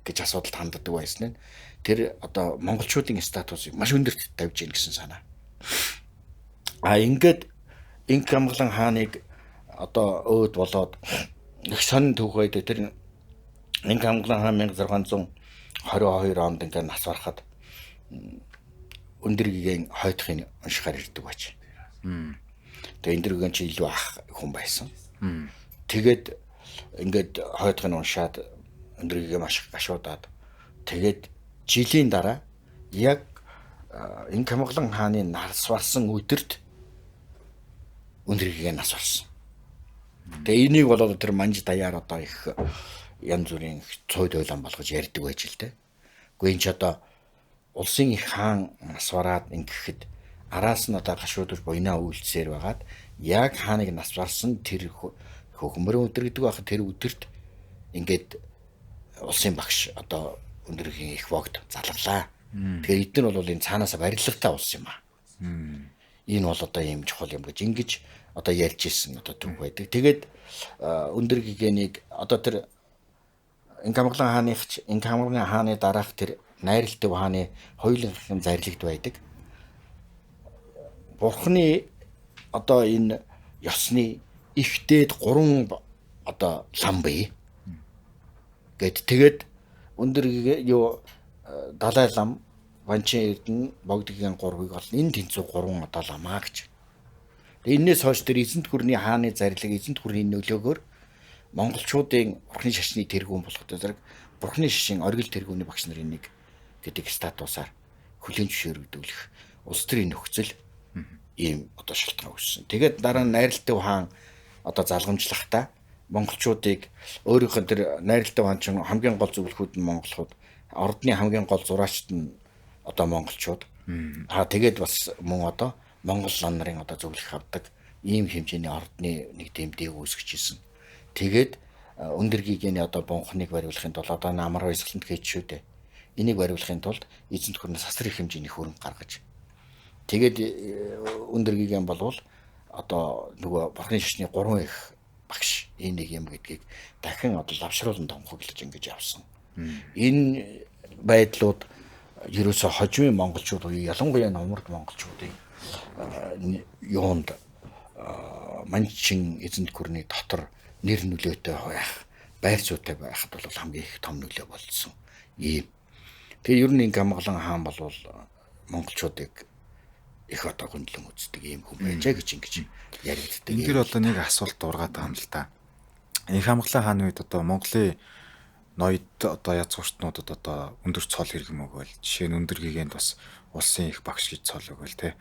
A: гэж асуудалд ханддаг байсан нь. Тэр одоо монголчуудын статусыг маш өндөрт тавьж гин гэсэн санаа. Ингээд Инк Камгалан хааныг одоо өөд болоод их сонин түүх байдаг. Тэр Инк Камгалан хаан 1622 онд ингээд нас барахад өндөр гэгээн хойтхын уншихаар ирдэг байж. Тэгээ өндөр гэгээн чи илүү ах хүн байсан. Тэгээд ингээд хойтхын уншаад өндөр гэгээн маш гашуудаад тэгээд жилийн дараа яг Инк Камгалан хааны нас барсан өдөрт өндөр гэгээн нас барсан. Тэгээ энийг бол тэр манж даяар одоо их янз бүрийн цойд ойлон болгож ярьдаг байж л дээ. Гэхдээ энэ ч одоо улсын их хаан нас бараад ингэхэд араас нь одоо гашуудж буйнаа үйлдсээр байгаад яг хааныг нас барсан тэр хөхмөрөн өдөр гэдэг байх тэр өдөрт ингээд улсын багш одоо өндөргийн их богд залглаа. Тэгэхээр эдгээр бол энэ цаанаасаа барилгатай улс юм аа. Энэ бол одоо ийм чухал юм гэж ингэж одоо ярьж ирсэн одоо түүх байдаг. Тэгээд өндөр гэгэнийг одоо тэр Инк Камгалан хааны дараах тэр найралтай хааны хоёулынх нь зарлигд байдаг. Бурхны одоо энэ ёсны ихтэйд 3 одоо лам бий. Тэгээд өндөр юу Далай лам Банчин эрдэнэ богдгийн 3-ыг бол энэ тэнцүү 3 одоо ламаа гэж. Энээс хойш тэр эзэнт гүрний хааны зарлиг эзэнт гүрний нөлөөгөөр монголчуудын бурхны шашны тэргүүн болгох зэрэг бурхны шашин оргил тэргүүний багш нарын нэг гэдэг статусаар хүлээн зөвшөөрөгдүүлэх улс төрийн нөхцөл ийм одоо шалтгаан үүссэн. Тэгээд дараа нь найралтай хаан одоо залгамжлахдаа монголчуудыг өөрийнх нь тэр найралтай хаан чинь хамгийн гол зөвлөхүүд нь монголчууд, ордны хамгийн гол зураачд нь одоо монголчууд. Тэгээд бас мөн одоо монгол лам нарын одоо зөвлөх авдаг ийм хэмжээний ордны нэг дэмдэг үүсгэжсэн. Тэгээд өндөр гэгэний одоо бунхныг бариулахын тулд одоо амар баясгалант гэж шүү дээ. Энийг бариулахын тулд эзэнт гүрнээс асар их хэмжээний хөрөнгө гаргаж. Тэгээд өндөр гэгээн болвол одоо нөгөө бурхны шашны 3 их багш энэ нэг юм гэдгийг дахин одоо лавшруулан томхоглож ингэж явсан. Энэ байдлууд ерөөсө хожимын монголчууд уу ялангуяа номорд монголчуудын юунд манчин эзэнт гүрний дотор нэр нөлөөтэй байх, байр зүйтэй байхад бол хамгийн их том нөлөө болсон. Ийм. Тэгээ ер нь Инк Камгалан хаан бол монголчуудыг их одоо гүндлэн үздэг ийм хүн байжаа гэж ингэж яригддаг.
B: Энэ дэр одоо нэг асуулт дургаад байгаа юм л та. Инк Камгалан хааны үед одоо Монголын ноёд одоо язгууртнуудад одоо өндөр цол хэрэгм өгөөл. Жишээ нь өндөр гэгэнд бас улсын их багш гэж цол өгөөл те.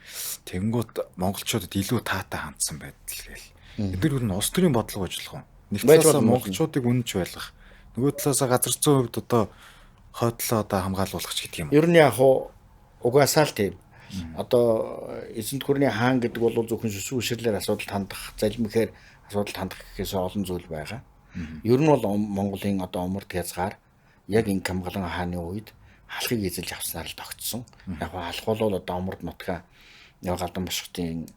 B: Тэнгүүт монголчуудад илүү таатай хандсан байдал гээл. Эдгээр нь улс төрийн бодлого ажиллах уу? Нэг талаас монголчуудыг үнэнч байлгах. Нөгөө талаас газар зүйн хувьд одоо хойдлоо одоо хамгаалуулах ч гэдэг юм.
A: Ер нь яг угаасаа л тийм. Одоо эзэнт гүрний хаан гэдэг бол зөвхөн сүсвширлэр асуудалд хандах, залмихээр асуудалд хандах гэхээс олон зүйл байгаа. Ер нь бол Монголын одоо умард хязгаар яг Инк Камгалан хааны үед халахыг эзэлж авснаар л тогтсон. Яг халах бол одоо умард нутгаа яг Галдан башхтын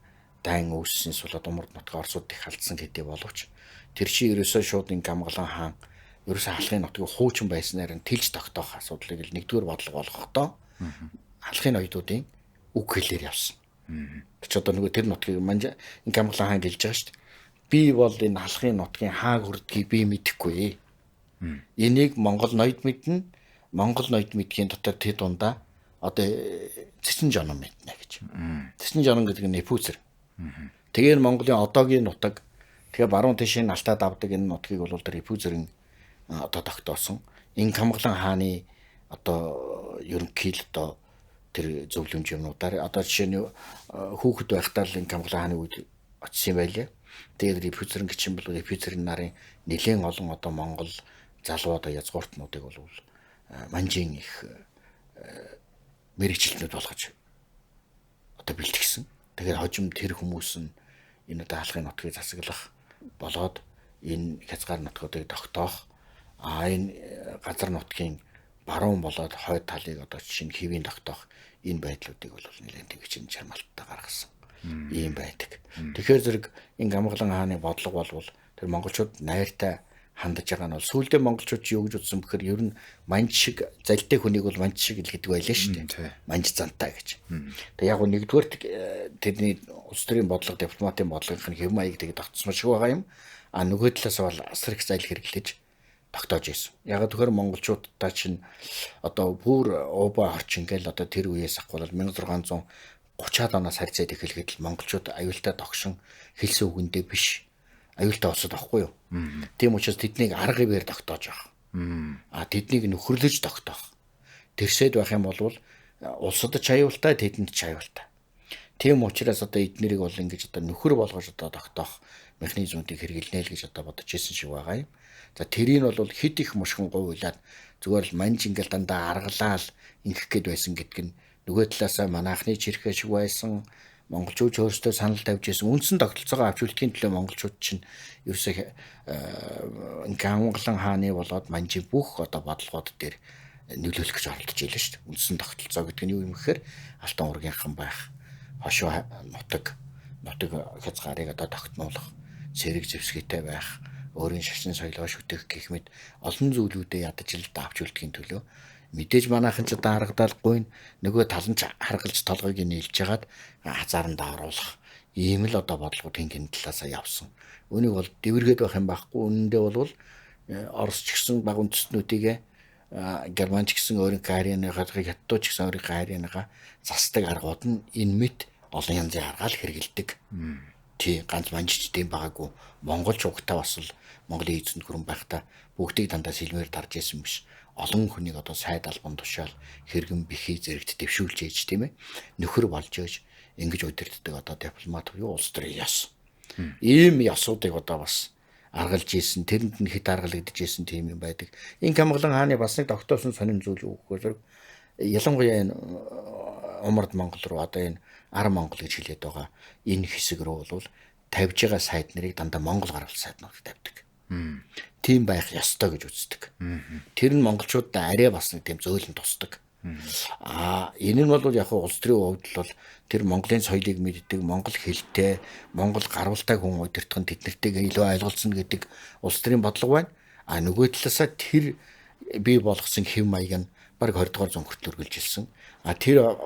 A: дайн үүссэн сул умард нутгаа орсууд их халдсан хэдий боловч тэр чинь ерөөсөө шууд Инк Камгалан хаан ерөөсөө халахын нутгийг хуучин байснаар нь тэлж тогтоох асуудлыг л нэгдүгээр бодлого болгохдоо халахын оюутуудын үг хэлээр явсан. Чи одоо нөгөө тэр нутгийг Инк Камгалан хаан гэлж байгаа шүү дээ. Би бол энэ халахын нутгийн хааг хүрдгийг би мэдэхгүй. Энийг Монгол ноёд мэднэ. Монгол ноёд мэдхийн дотор тэд дундаа одоо цэцэн жонон мэднэ гэж. Цэцэн жонон гэдэг нь Нэпүзэр. Тэгээд Монголын одоогийн нутаг тэгээ баруун тишийн алтаад авдаг энэ нутгийг бол тэр Нэпүзэрийн одоо тогтоосон. Инк Камгалан хааны одоо ерөнхий л одоо тэр зөвлөмж юмнуудаар одоо жишээ нь хүүхэд байхдаа л Инк Камгалан хааны үед очсон юм байлээ. Тэгээд рефьюзерын гिचэн бол рефьюзерын нарын нэлээд олон одоо Монгол залууд язгууртнуудыг бол манжийн их мэрэгчлэнүүд болгож одоо бэлтгэсэн. Тэгээд хожим тэр хүмүүс нь энэ одоо хаалгын нутгийг засаглах болоод энэ хязгаар нутгуудыг тогтоох энэ газар нутгийн баруун болоод хойд талыг одоо жишээ нь хэвийн тогтоох энэ байдлуудыг бол нэлээд тэгж чармаалттай гаргасан ийм байдаг. Тэгэхээр зэрэг энэ Гамгалан хааны бодлого бол тэр монголчууд найртай хандаж байгаа нь бол сүүлдээ монголчууд юу гэж утсан бэхээр ер нь манж шиг залтай хүнийг бол манж шиг л гэдэг байлаа шүү дээ. Манж зантай гэж. Тэгээ яг нь нэгдүгээр тэдний улс төрийн бодлого, дипломатын бодлогынх нь хэв маяг тэгээд тогтсон шиг байгаа юм. А нөгөө талаас бол асар их зайл хэрэглэж тогтоож ирсэн. Яг тэгэхээр монголчуудаа чинь одоо бүр ууба орч ингээл одоо тэр үеэс ахвал 1630-аад оноос харьцаад эхлэхэд л монголчууд аюултай тогшин хэлсэн үгэндээ биш аюултай болсод авахгүй юу. Тийм учраас тэднийг арга ивээр тогтоож байгаа. А тэднийг нөхөрлөж тогтоох. Тэрсэд байх юм бол улсад ч аюултай, тэдэнд ч аюултай. Тийм учраас одоо эднэрийг бол ингэж одоо нөхөр болгож одоо тогтоох механизмуудыг хэрэглэнэ л гэж одоо бодож ирсэн шиг байгаа юм. За тэрийг бол хэд их мушгин говьлаад зүгээр л манж ингээл дандаа аргалаал ингэх гээд байсан гэдг нь нөгөө талаасаа манайхны чирхэ шиг байсан монголчууд өөрсдөө санал тавьж ирсэн үндсэн тогтолцоогоо авч үлдэхийн төлөө монголчууд чинь ерөөсөө Гамгалан хааны болоод манжийн бүх одоо бодлогод дээр нөлөөлөх гэж оролдож ийлээ шүү дээ. Үндсэн тогтолцоо гэдэг нь юу юм гэхээр алтан уургийнхан байх, хошуу нутаг хязгаарыг одоо тогтнуулах, сэрэг зэвсгийтэй байх, өөрийн шашин соёлоо шүтэх гэх мэт олон зүйлүүдэд ядаж л давж үлдэхийн төлөө мэдээж манайхан ч одоо харагдаалгүй нөгөө талан ч харгалж толгойг нийлж хагаад хазаарын давруулах ийм л одоо бодлого тэнгийн талаасаа явсан. Үүнийг бол дэвэргээд байх юм байхгүй. Үнэндээ бол Орос ч гэсэн баг үндэстнүүдийг Герман ч гэсэн өөрийн карьерныгаа хятад ч гэсэн өөрийн карьерныгаа засдаг аргууд нь энэ мэт олон янзын аргаал хэрэгэлдэг. Тий ганц манжч тийм байгаагүй. Монголч угтаа бас л Монголын эзэнд хүрэн байхдаа бүгдийг дандаа сэлмээр дарж исэн биш. Олон хүнийг одоо сайд албан тушаал хэрэгэн бихий зэрэгт дэвшүүлж ээж тийм ээ. Нөхөр болж ээж ингэж удирддаг одоо дипломат буюу улс төрийн яс. Ийм ясуудыг одоо бас аргалж ийсэн тэрэнд нь хэд аргалагдж ийсэн тийм юм байдаг. Энэ Гамгалан хааны бас нэг тогтоосон сонин зүйл юу гэхээр ялангуяа энэ Умард Монгол руу одоо энэ Ар Монгол гэж хэлээд байгаа энэ хэсэг рүү бол тавьж байгаа сайд нарыг дандаа Монгол гаргал сайднууд тавьдаг. Тийм байх ёстой гэж үздэг. Тэр нь монголчуудад арай бас нэг тийм зөөлөн тусдаг. Энэ нь бол яг улс төрийн хувьд бол тэр Монголын соёлыг мэддэг, монгол хэлтэй, монгол гарвалтай хүн удирдах нь тэднэртэйгээ илүү айлгалцна гэдэг улс төрийн бодлого байна. Нөгөө талаасаа тэр бий болгосон хэв маяг нь баг 20 дугаар зуун хүртэл үргэлжилсэн. Тэр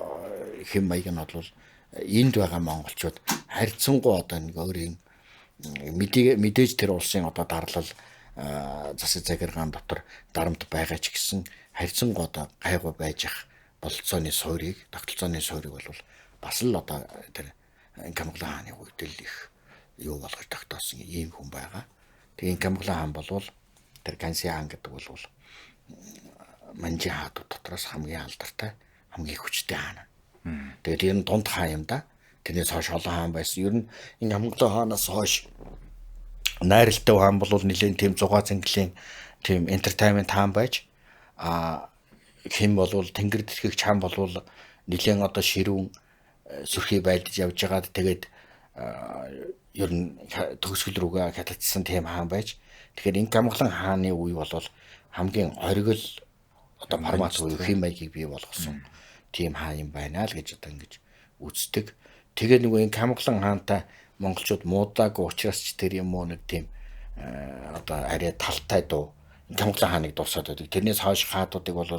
A: хэв маяг нь бол энд байгаа монголчууд харьцангуй одоо нэг өөрийн мэдээж тэр улсын одоо дарлал засаг захиргаан дотор дарамт байгаа ч гэсэн харьцангуй одоо гайгүй байж ах бололцооны суурийг, тогтолцооны суурийг бол бас л одоо тэр Гамгалан хааны үед л их юу болгож тогтоосон ийм хүн байгаа. Тэгээ Гамгалан хаан бол тэр Ганси хаан гэдэг бол манжийн хаадууд дотроос хамгийн алдартай, хамгийн хүчтэй хаан. Тэгээд энэ дунд хаан юм да. Тэрнээс хойш олон хаан байсан. Ер нь энэ Гамгалан хаанаас хойш найралтай хаан бол нэлээд тийм зугаа цэнгэлийн тийм entertainment хаан байж хэм бол тэнгэр дэлхийгч хаан бол нэлээд одоо ширүүн сүрхий байлдаж явж байгаад тэгээд ер нь төгсгөл рүүгээ хатагдсан тийм хаан байж тэгэхээр энэ Гамгалан хааны үе бол хамгийн оргил одоо формат үе хэм маягийг бий болгосон тийм хаан юм байна л гэж одоо ингэж үздэг. Тэгээ нөгөө энэ Гамгалан хаантай монголчууд муудаагүй учраас ч тэр юм уу нэг тийм одоо арай талтай дуу Гамгалан хааныг дуусаад байдаг. Тэрнээс хойш хаадуудыг бол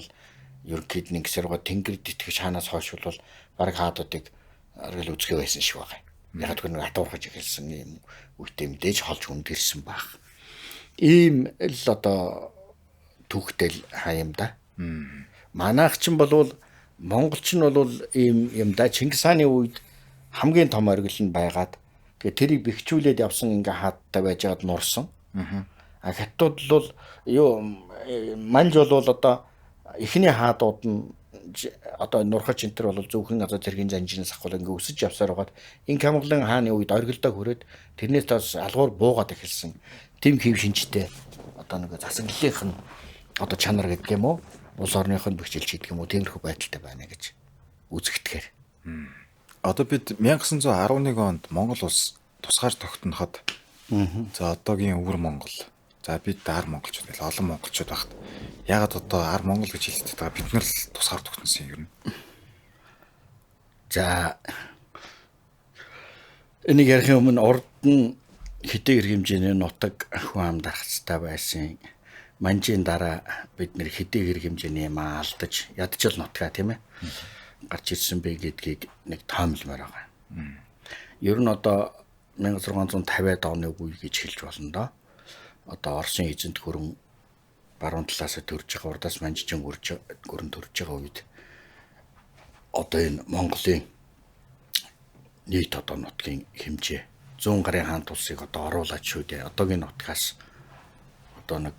A: ерөнхийд нэг гисэргоо тэнгэр тэтгэж хаанаас хойш бол баг хаадуудыг аргал үзгээ байсан шиг байгаа. Яг тэр нэг атуурхаж эхэлсэн юм үгтэй мэдээж холж хүндэрсэн баг. Ийм л одоо түүхтэл хаан юм да. Манайх ч бол монголч нь бол ийм юм да. Чингис хааны үед хамгийн том оргил нь байгаад тэгээ тэрийг бэхжүүлээд явсан ингээ хаадтай байжгаад нурсан. Хятад бол юу манж бол одоо эхний хаадууд нь одоо нурхач энэ төр бол зөвхөн газар зэргийн занжинаас ахвал ингээ өсөж явсаар байгаад энэ Камглан хааны үед оргилдоо хүрээд тэрнээс тас алгуур буугаад эхэлсэн. Тэм хэв шинжтэй одоо нэг засаглалынх нь одоо чанар гэдэг юм уу? Улс орных нь бэхжилж гэдэг юм уу? Тиймэрхүү байдалтай байна гэж үзэгдэхээр.
B: Одоо бид 1911 онд Монгол улс тусгаар тогтноход за одоогийн өвөр Монгол. За бид ар монголчууд нэл олон монголчууд багт. Ягаад одоо ар монгол гэж хэлдэг байгаа бид нар л тусгаар тогтносон юм.
A: За энийг ярихын өмнө урд нь хэдий хэрэг хэмжээний нутаг хүн амд архацтай байсан. Манжийн дараа бид нэр хэдий хэрэг хэмжээний юм алдаж ядчил нутгаа тийм ээ гарч ирсэн бэ гэдгийг нэг тоомлмоор байгаа. Ер нь одоо 1650-аад оны үе гэж хэлж болно доо. Одоо Оросын эзэнт хөрөн баруун талаас төрж байгаа урдаас Манжчин гүрэн төрж байгаа үед одоо энэ Монголын нийт одоо нутгийн хэмжээ 100 гарын хаант улсыг одоо оруулаад шүү дээ. Одоогийн нутгаас одоо нэг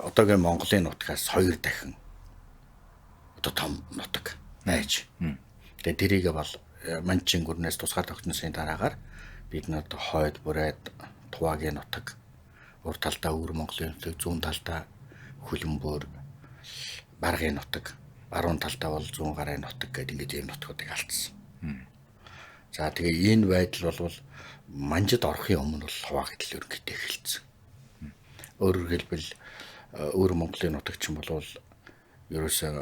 A: одоогийн Монголын нутгаас 2 дахин одоо том нутаг байж. Тэгээ дэрийгээ бол Манжчин гүрнээс тусгаар тогтносын дараагаар бид нэ одоо хойд бүрээд Туваагийн нутаг урд талдаа өвөр Монголын нутаг, зүүн талдаа Хөлбөмбөр, Баргын нутаг, баруун талдаа бол 100 гарын нутаг гэдэг ингээд ийм нутгуудыг алдсан. За тэгээ энэ байдал бол Манжид орохын өмнө бол Хуваа гэдэл ерөнхийдөө эхэлсэн. Өөрөөр хэлбэл өвөр Монголын нутагчин бол ерөөсөө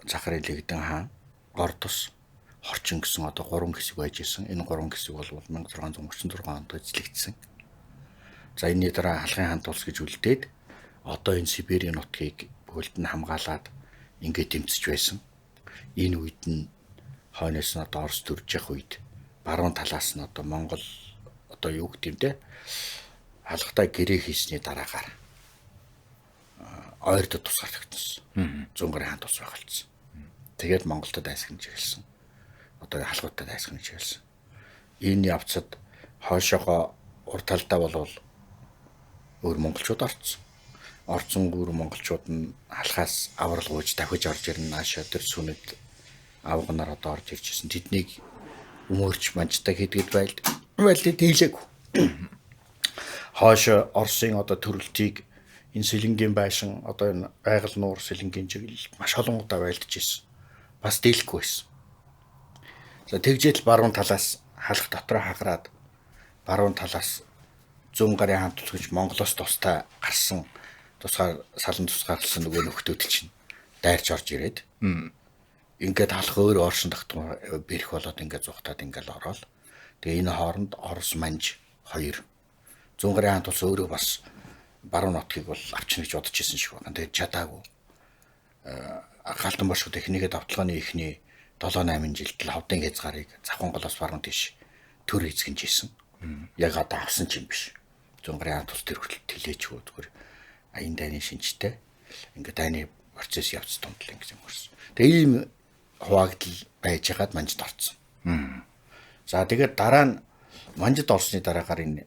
A: Захарын Лэгдэн хаан, Гордос, Хорчин гэсэн одоо 3 хэсэг байж исэн. Энэ 3 хэсэг бол 1636 онд эзлэгдсэн. За энэний дараа Халахын хаант улс гэж үлдээд одоо энэ Сибирийн нутгийг бүгд нь хамгаалаад ингээд тэмцэж байсан. Энэ үед нь хойноос нь одоо Орос төрж явах үед баруун талаас нь одоо Монгол одоо юу гэдэг юм те халахтай гэрээ хийсний дараагаар ойрдод тусгаар тогтсон. 100 гарын хаант улс байгуулсан. Тэгээд Монголд дайсагнаж ирсэн. Одоо халахуудад дайсагнаж ирсэн. Энэ явцад хойшоогоо урд талдаа бол өөр монголчууд орцсон өөр монголчууд нь халахаас авралгүйж дахиж орж ирнэ наашаа тэр сүнэд авганаар одоо орж ирж ирсэн. Тэднийг өмөрч Манжтай хийдгэд байлыг дийлээгүй. Хойш Оросын одоо төрөлтийг энэ сэлэнгийн байшин одоо энэ байгаль нуур сэлэнгийн чиглэл маш олон удаа байлдж ирсэн. Бас дийлэхгүй байсан. За тэгжэл баруун талаас халах дотроо хагараад баруун талаас 100 гарын хаант улс гэж Монголоос тустай гарсан тусгаар салан тусгаарлсан нөгөө нөхдүүд чинь дайрч орж ирээд ингээд халах өөр оршин тогтмол бэрх болоод ингээд зүхтаад ингээд ороод тэгээ энэ хооронд Орос Манж 2 100 гарын хаант улс өөрөө бас баруун нутгийг бол авчна гэж бодож ирсэн шиг байна. Тэгээд чадаагүй. Галдан бошгод эхнийгээ давталгааны эхний 7-8 жилд л хавдын хязгаарыг завхан голоос баруун тийш төр эзгэнж ийсэн. Яг одоо авсан ч юм биш. 100 гарын хаант улс төр хүртэл тэлээчгүй зүгээр аян дайны шинжтэй ингээд дайны процесс явц тундлаа гэж өнгөрсөн. Тэгээ ийм хуваагдал байж хагаад Манжид орсон. За тэгээд дараа нь Манжид орсны дараагаар энэ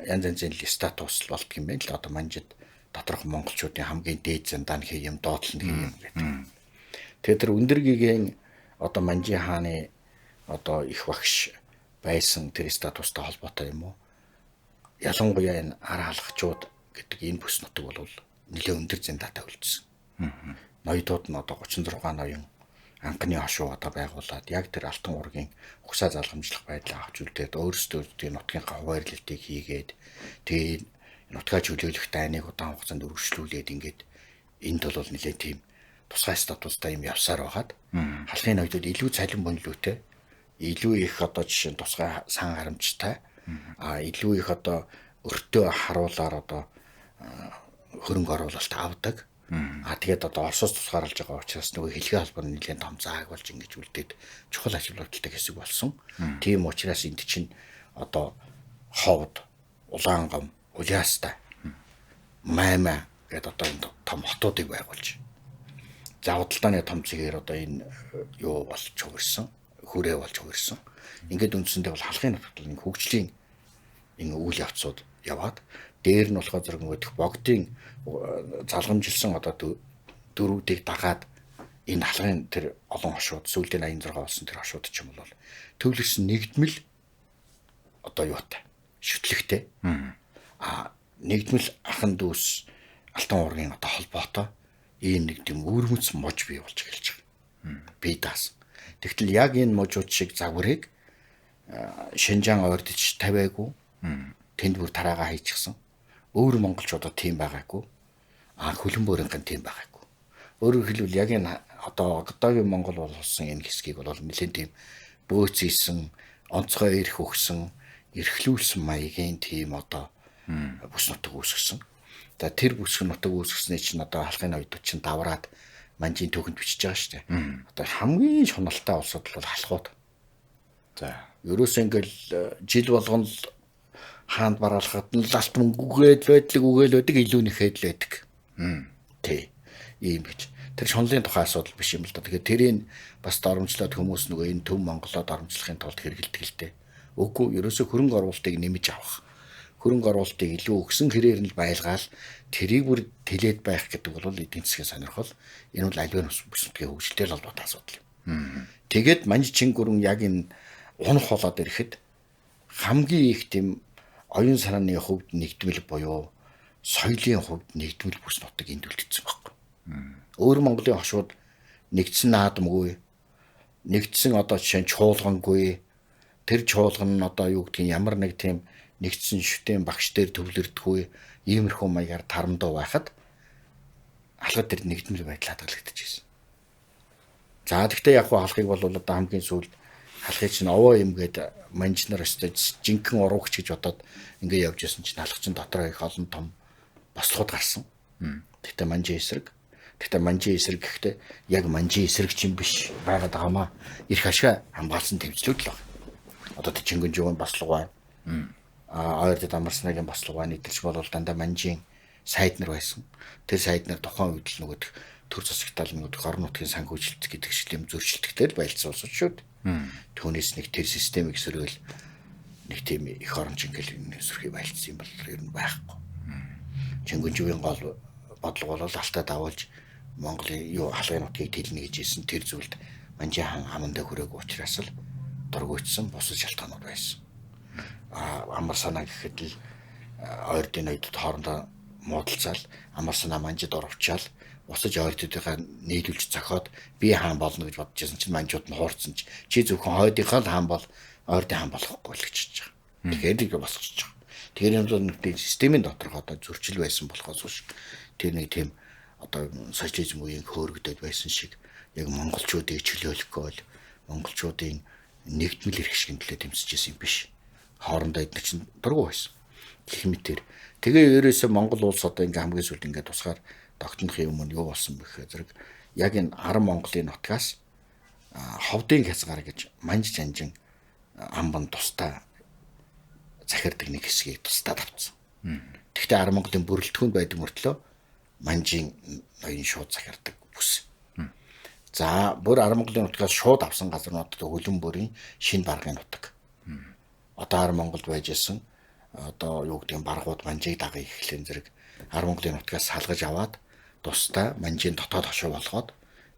A: янз янзын статус болт юм байна л одоо Манжид доторх монголчуудын хамгийн дээд зандааны хэм доотлон хэм гэдэг. Тэгээд тэр өндөр гэгийн одоо Манжийн хааны одоо их багш байсан тэр статустай холбоотой юм уу? Ялангуяа энэ ар халахчууд гэдэг энэ бүс нутаг бол нэлээд өндөр зандаатай үлдсэн. Ноёдууд нь одоо 36 ноён анхны хошуу одоо байгуулад яг тэр алтан ургийн угсаа залгамжлах байдлаа авч үлдээд өөрсдөө тийм нутгийнхаа хуваарлалтыг хийгээд тэгээд нутгаа чөлөөлөх дайныг удаан хугацаанд өргөжлүүлээд ингээд энд бол нэлээд тийм тусгай статустай юм явсаар байгаад халахын ноёдууд илүү цалин бонлүүтэй илүү их одоо жишээ нь тусгай сан харамжтай илүү их одоо өртөө харуулаар одоо хөрөнгө оруулалт авдаг. Тэгээд одоо Оросоос тусгаарлаж байгаа учраас нөгөө хэлхээ холбооны нэлээд том зааг болж ингэж үлдээд чухал ажил бодолтой хэсэг болсон. Тийм учраас энд чинь одоо ховд, Улаангам, Улаастай, Маймаа гэдэг одоо энэ том хотуудыг байгуулж. За худалдааны том цэгээр одоо энэ юу болж хувирсан, хүрээ болж хувирсан. Ингээд үндсэндээ бол халахын нутагт хөгжлийн энэ үйл явцууд яваад дээр нь болохоор зэрэг нөгөөх богдын залгамжилсан одоо дөрүүдийг дагаад энэ халгын тэр олон хошууд сүүлийн 86 болсон тэр хошууд ч юм бол төвлөрсөн нэгдмэл одоо юутай шүтлэгтэй. Нэгдмэл ахан дүүс алтан уургийн одоо холбоотой ийм нэг тийм өвөрмөц мож бий болж эхэлж байгаа. Би даасан. Тэгтэл яг энэ можууд шиг загварыг Шинжаан ойрдож тавиагүй. Тэнд бүр тараага хийчихсэн. Өөр монголчуудад тийм байгаагүй. Хөлбөмбөрийнхэн тийм байгаагүй. Өөрөөр хэлбэл яг энэ одоо одоогийн Монгол болсон энэ хэсгийг бол нэлээд тийм бөөцөйсөн, онцгой эрх өгсөн, эрхлүүлсэн маягийн тийм одоо бүс нутаг үүсгэсэн. За тэр бүс нутаг үүсгэсний чинь одоо халахын үед чинь давраад манжийн түүхэнд бичиж байгаа шүү дээ. Одоо хамгийн шуналтай улсууд бол халахууд. За ерөөсөө ингээл жил болгоно хаанд баргалахад нь лалт мөнгөгээд байдлыг үгээл байдаг илүү нэхэд л байдаг. Тий. Ийм гэж. Тэр шунлын тухай асуудал биш юм л да. Тэгэхээр тэрийг бас доромжлоод хүмүүс нөгөө энэ төв Монголоо доромжлохын тулд хэрэгэлдэг л дээ. Үгүй ерөөсөө хөрөнгө оруулалтыг нэмэж авах. Хөрөнгө оруулалтыг илүү өгсөн хэрээр нь байлгаал тэрийг бүр тэлээд байх гэдэг бол эдийн засгийн сонирхол. Энэ бол аливаа бүснүүдийн хөгжилтэй л холбоотой асуудал юм. Тэгээд манж чин гүрэн яг энэ унах болоод ирэхэд хамгийн их тийм оюун санааны хувьд нэгдмэл буюу соёлын хувьд нэгдмэл бүс нутаг энд үлдсэн байхгүй. Өөр Монголын хошууд нэгдсэн наадамгүй, нэгдсэн одоо жишээ нь чуулгангүй, тэр чуулган нь одоо юу гэдгийг ямар нэг тийм нэгдсэн шүтэн багш дээр төвлөрдөггүй, иймэрхүү маягаар тарамдуу байхад алхад тэр нэгдмэл байдал хадгалагдчихсэн. За тэгтээ яг халахыг бол одоо хамгийн сүүлд халахыг чинь овоо юм гээд манжнаар өстэй жинхэнэ уруугч гэж бодоод ингээ явж ясан чинь халах чинь дотор их олон том бослогод гарсан. Тэгтээ манжийн эсрэг. Тэгтээ манжийн эсрэг гэхдээ яг манжийн эсрэг чинь биш байгаад байгаамаа. Ирэх хашаа хамгаалсан тэмцлүүд л байна. Одоо Чингэн жуун бослого байна. Ойрдод Амарснагийн бослого байна. Эдгэрч бол дандаа манжийн сайд нар байсан. Тэр сайд нар тухайн үед л нөгөө төр засагтал нөгөө орон нутгийн санхүүжилт гэдэг шиг юм зөрчилдөгтэй байлцсан улсууд шүү дээ. Түүнээс нэг тэр системийг сөрөөл нэг тийм их оронч ингээл сөрхий байлцсан юм бол ер нь байхгүй. Чингэн жуун гол бодлого бол алтаа давуулж Монголын юу халахын нутгийг тэлнэ гэж хэлсэн тэр зүйлд манжийн хан хамандаа хүрээгүй учраас л дургуйтсан бусад шалтгаанууд байсан. Амар санаа гэхэд л ойрдын ойдод хоорондоо муудалцаал амар санаа манжид оровчаал бусаж ойрдуудынхаа нийлүүлж зохиод би хаан болно гэж бодож байсан чинь манжууд нь хуурцсан чи зөвхөн хойдынхаа л хаан бол ойрдын хаан болохгүй л гэж хэлж байгаа. Тэгэхээр нэг босчихж байгаа. Тэгэхээр энэ бол нэг системийн доторх одоо зөрчил байсан болохоос биш. Тэр нэг тийм одоо социализм үеийн хөөргөдөд байсан шиг яг монголчуудыг чөлөөлөхгүй бол монголчуудын нэгдмэл эрх шиг төлөө тэмцэж байсан юм биш. Хоорондоо эдгээр чинь дургу байсан. Гэх мэтэр. Тэгээ ерөөсөө Монгол улс одоо ингээм хамгийн сүүлд ингээд тусгаар тогтнохын өмнө юу болсон бэ гэхээр зэрэг яг энэ 10 Монголын нутгаас ховдын хязгаар гэж манж жанжин амбан тустай захирдаг нэг хэсгийг тусдаад авцсан. Тэгвэл 10 Монголын бүрэлдэхүүнд байдаг мөртлөө манжийн ноён шууд захирдаг бүс. За бүр 10 Монголын нутгаас шууд авсан газруудад хөлбөмбөрийн шинэ баргын нутаг. Одоо 10 Монголд байж исэн одоо юу гэдэг нь баргууд манжийг дагах эхлэн зэрэг 10 Монголын нутгаас салгаж аваад тусдаа манжийн дотоод хошуу болгоод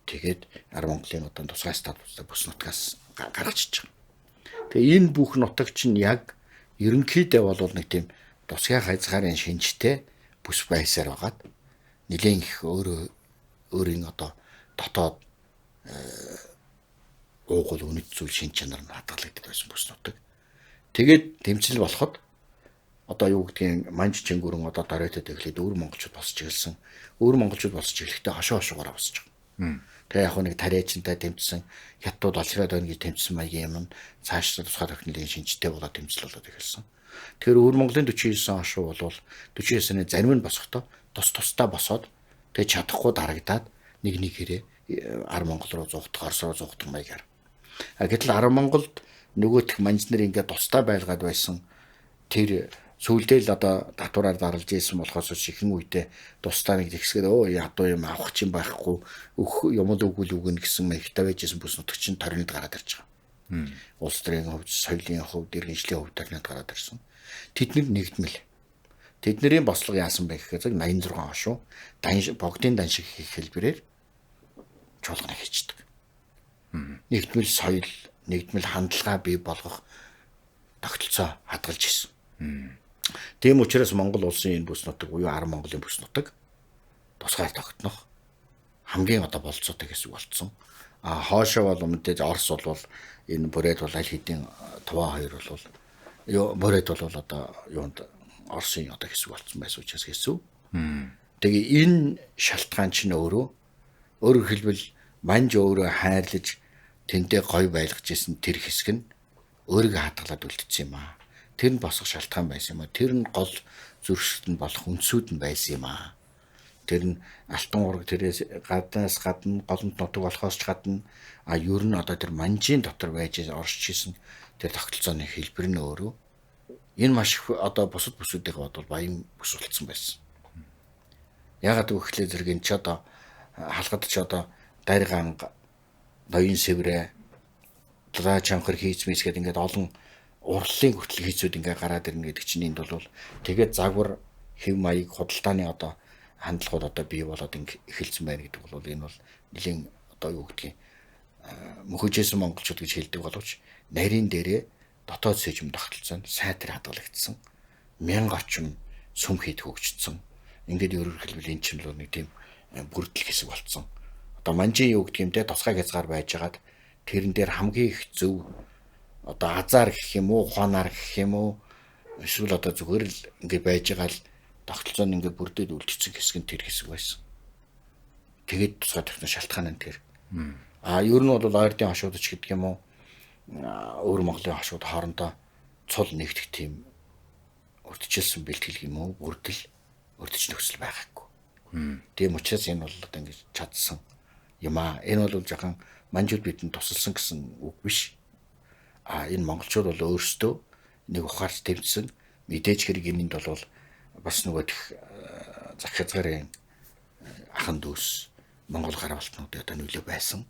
A: тэгээд 10 Монголын одоо тусгай статустай бүс нутгаас гаргачихж байгаа. Тэгээ энэ бүх нутаг чинь яг ерөнхийдөө бол нэг тийм тусгай хязгаарын шинжтэй бүс байсаар байгаад нэлээд их өөрийн одоо дотоод уугуул үнэт зүйл шин чанар нь хадгалагддаг байсан бүс нутаг. Тэгээд тэмцэл болоход одоо юу гэдгийг манж чингүрэн одоо доройтод эхлээд өөр монголчууд босч ирсэн. Өөр монголчууд босч ирэхдээ хошоо-хошоогоор босч байгаа. Тэгээ яг нэг тариачинтай тэмцсэн хятадууд олшроод байна гэж тэмцсэн маягийн юм цааш тусгай технологийн шинжтэй болоод тэмцэл болоод эхэлсэн. Тэгэхээр өөр Монголын 49 хошуу бол 49-ны зарим нь босохдоо тусдаа босоод тэгээ чадахгүй дарагдаад нэг хэрэг 10 Монгол руу зугтах, Орос руу зугтах маягаар. Гэтэл 10 Монголд нөгөөх манж нар ингээд тусдаа байлгаад байсан тэр сүүлдээ л одоо татвараар даралж ийсэн болохоос ихэнх үедээ тусдаа нэг зэгсгээд ядуу юм авах чинь байхгүй өөх юм л үгүй л үгэн гэсэн маягтай байжсэн бүс нутаг чинь торнод гараад ирж байгаа. Улс төрийн хувьд, соёлын хувьд, иргэншлийн хувьд торнод гараад ирсэн. Тэдний нэгдмэл. Тэдний бослого яасан бэ гэхээр 86 хошуу богдын дан шиг хийх хэлбэрээр чуулгана хийчихдэг. Нэгдмэл соёл, нэгдмэл хандлага бий болгох тогтолцоо хадгалж ирсэн. Тийм учраас Монгол улсын энэ бүс нутаг буюу Ар Монголын бүс нутаг тусгаар тогтнох хамгийн одоо болцоотой хэсэг болцсон. Хоошоо бол мэдээж Орос бол энэ бүрээд бол аль хэдийн Туваа хоёр бол бүрээд бол одоо юунд Оросын одоо хэсэг болцсон байсан учраас хэсэг. Тэгээ энэ шалтгаан чинь өөрөөр хэлбэл манж өөрөө хайрлаж тэнтэй гой байлгаж исэн тэр хэсэг нь өөрийгөө хадгалаад үлдсэн юм аа. Тэр нь босох шалтгаан байсан юм аа. Тэр нь гол зүрхсэд нь болох үндсүүд нь байсан юм аа. Тэр нь алтан ураг тэрээс гадна голомт нутаг болохоос ч гадна ер нь одоо тэр манжийн дотор байж оршиж исэн тэр тогтолцооны хэлбэр нь өөрөө энэ маш их одоо бусад бүсүүдийн бодвол баян бүс болсон байсан. Ягаад гэвэл зэрэг энэ ч одоо халахад ч одоо дайргаан ноён сэврэ дулаа чанхар хийцмэс гэдэг ингээд олон урлалын хүртэл хийцүүд ингээд гараад ирнэ гэдэг чинь энд бол тэгээд загвар хэв маяг худалдааны одоо хандлагууд одоо бий болоод эхэлсэн байна гэдэг бол энэ бол нэлийн одоо юу гэдгийг мөхөжсэн монголчууд гэж хэлдэг боловч нарийн дээрээ дотоод сэжим тогтолцоонд сайтар хадгалагдсан 1000 орчим сүм хийд хөгжсөн. Ингээд өөрөөр хэлбэл эн чинь л нэг тийм бүрдэл хэсэг болцсон. Одоо манжийн юу гэдэг юм те тусгай хязгаар байжгаад тэрэн дээр хамгийн их зөв одоо азар гэх юм уу, ухаанаар гэх юм уу эсвэл одоо зүгээр л ингээд байж байгаа л тогтолцоо нь ингээд бүрдээд үлдсэн хэсэг нь тэр хэсэг байсан. Тэгээд тусгай техник шалтгаан нь тэр. Ер нь бол ойрдын хошуудч гэдэг юм уу өөр Монголын хошууд хоорондоо цул нэгдэх тийм урдчилсан бэлтгэл юм уу бүрдэл урдч нөхцөл байгаагүй. Тийм учраас энэ бол одоо ингэж чадсан юм аа. Энэ бол жоохон манжууд бидэнд тусалсан гэсэн үг биш. Энэ монголчууд бол өөрсдөө нэг ухаарч тэмцсэн мэдээж хэрэг энэнд бол бас нөгөө зах хязгаарын ахан дүүс Монгол гар болтнуудын одоо нөлөө байсан.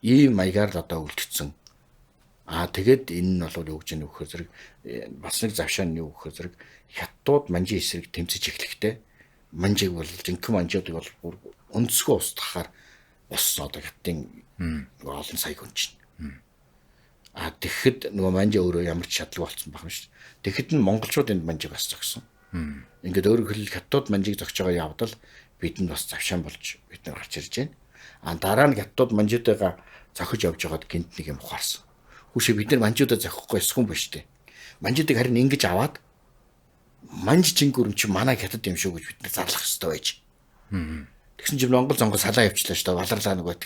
A: Ийм маягаар л одоо үлдсэн. Тэгээд энэ нь бол юу гэж нөхөр зэрэг бас нэг завшаа нь юу гэхээр зэрэг хятадууд манжийн эсрэг тэмцэж эхлэхдээ манжийг бол жинхэнэ манжуудыг бол бүр өнцгөө устгахаар боссон одоо хятадын олон сая хүн чинь. Тэгэхэд нөгөө манжи өөрөө ямар ч шатлаг болсон байх юм шүү. Тэгэхэд нь монголчууд энд манжиг бас зогсон. Ингээд өөрөөр хэлбэл хятадууд манжиг зогсож байгаа явдал бидэнд бас завшаан болж бид нар гарч ирж байна. Дараа нь хятадууд манжуудаа зохиж явж байгаад гинт нэг юм ухаарсан. Хүүшээ бид нар манжуудаа зохихгүй эсхэн биш үү? Манжуудыг харин ингэж аваад манж жингүрэн чи манай хятад юм шүү гэж бид нар зарлах хэрэгтэй байж. Тэгсэн чинь Монгол зонгол салаа явчлаа шүү дээ. Баларлаа нөгөө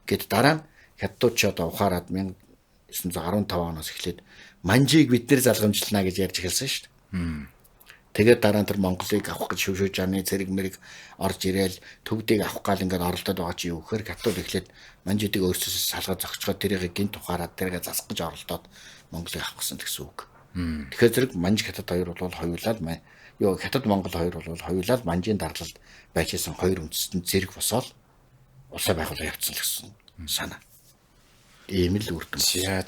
A: гэд дараа нь хятадууд ч одоо ухаарад 1915 оноос эхлээд манжийг бид нар залгамжлана гэж ярьж эхэлсэн шүү дээ. Тэгээд дараа нь тэр Монголыг авах гэж шүвшөөж аны зэрэг мэрэг орж ирээл төвдийг авах гал ингээд оролдоод байгаа чи юу гэхээр хятадууд эхлээд манжуудыг өөрсдөө салгаад зогчгоод тэрийг гинт ухаарад тэргээ засах гэж оролдоод Монголыг авах гэсэн үг. Тэгэхээр зэрэг манж хятад хоёр бол хоёулаа хятад Монгол хоёр бол хоёулаа манжийн дарлалд байжсэн хоёр үндэстэн зэрэг босоод улсаа байгуулах явцсан л гэсэн санаа. Ийм л үрдэн.
B: За.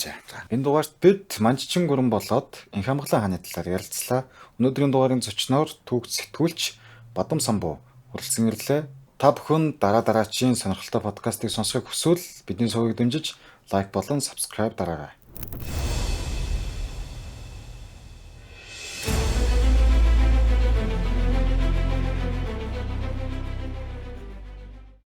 B: Энэ дугаарт бид Манжчин гүрэн болоод Инх амгалан хааны талаар ярилцлаа. Өнөөдрийн дугаарын зочноор түүх сэтгүүлч Бадам Самбуу хүрэлцэн ирлээ. Та бүхэн дараачийн сонирхолтой подкастыг сонсохыг хүсвэл бидний сувгийг дэмжиж лайк болон subscribe дараарай.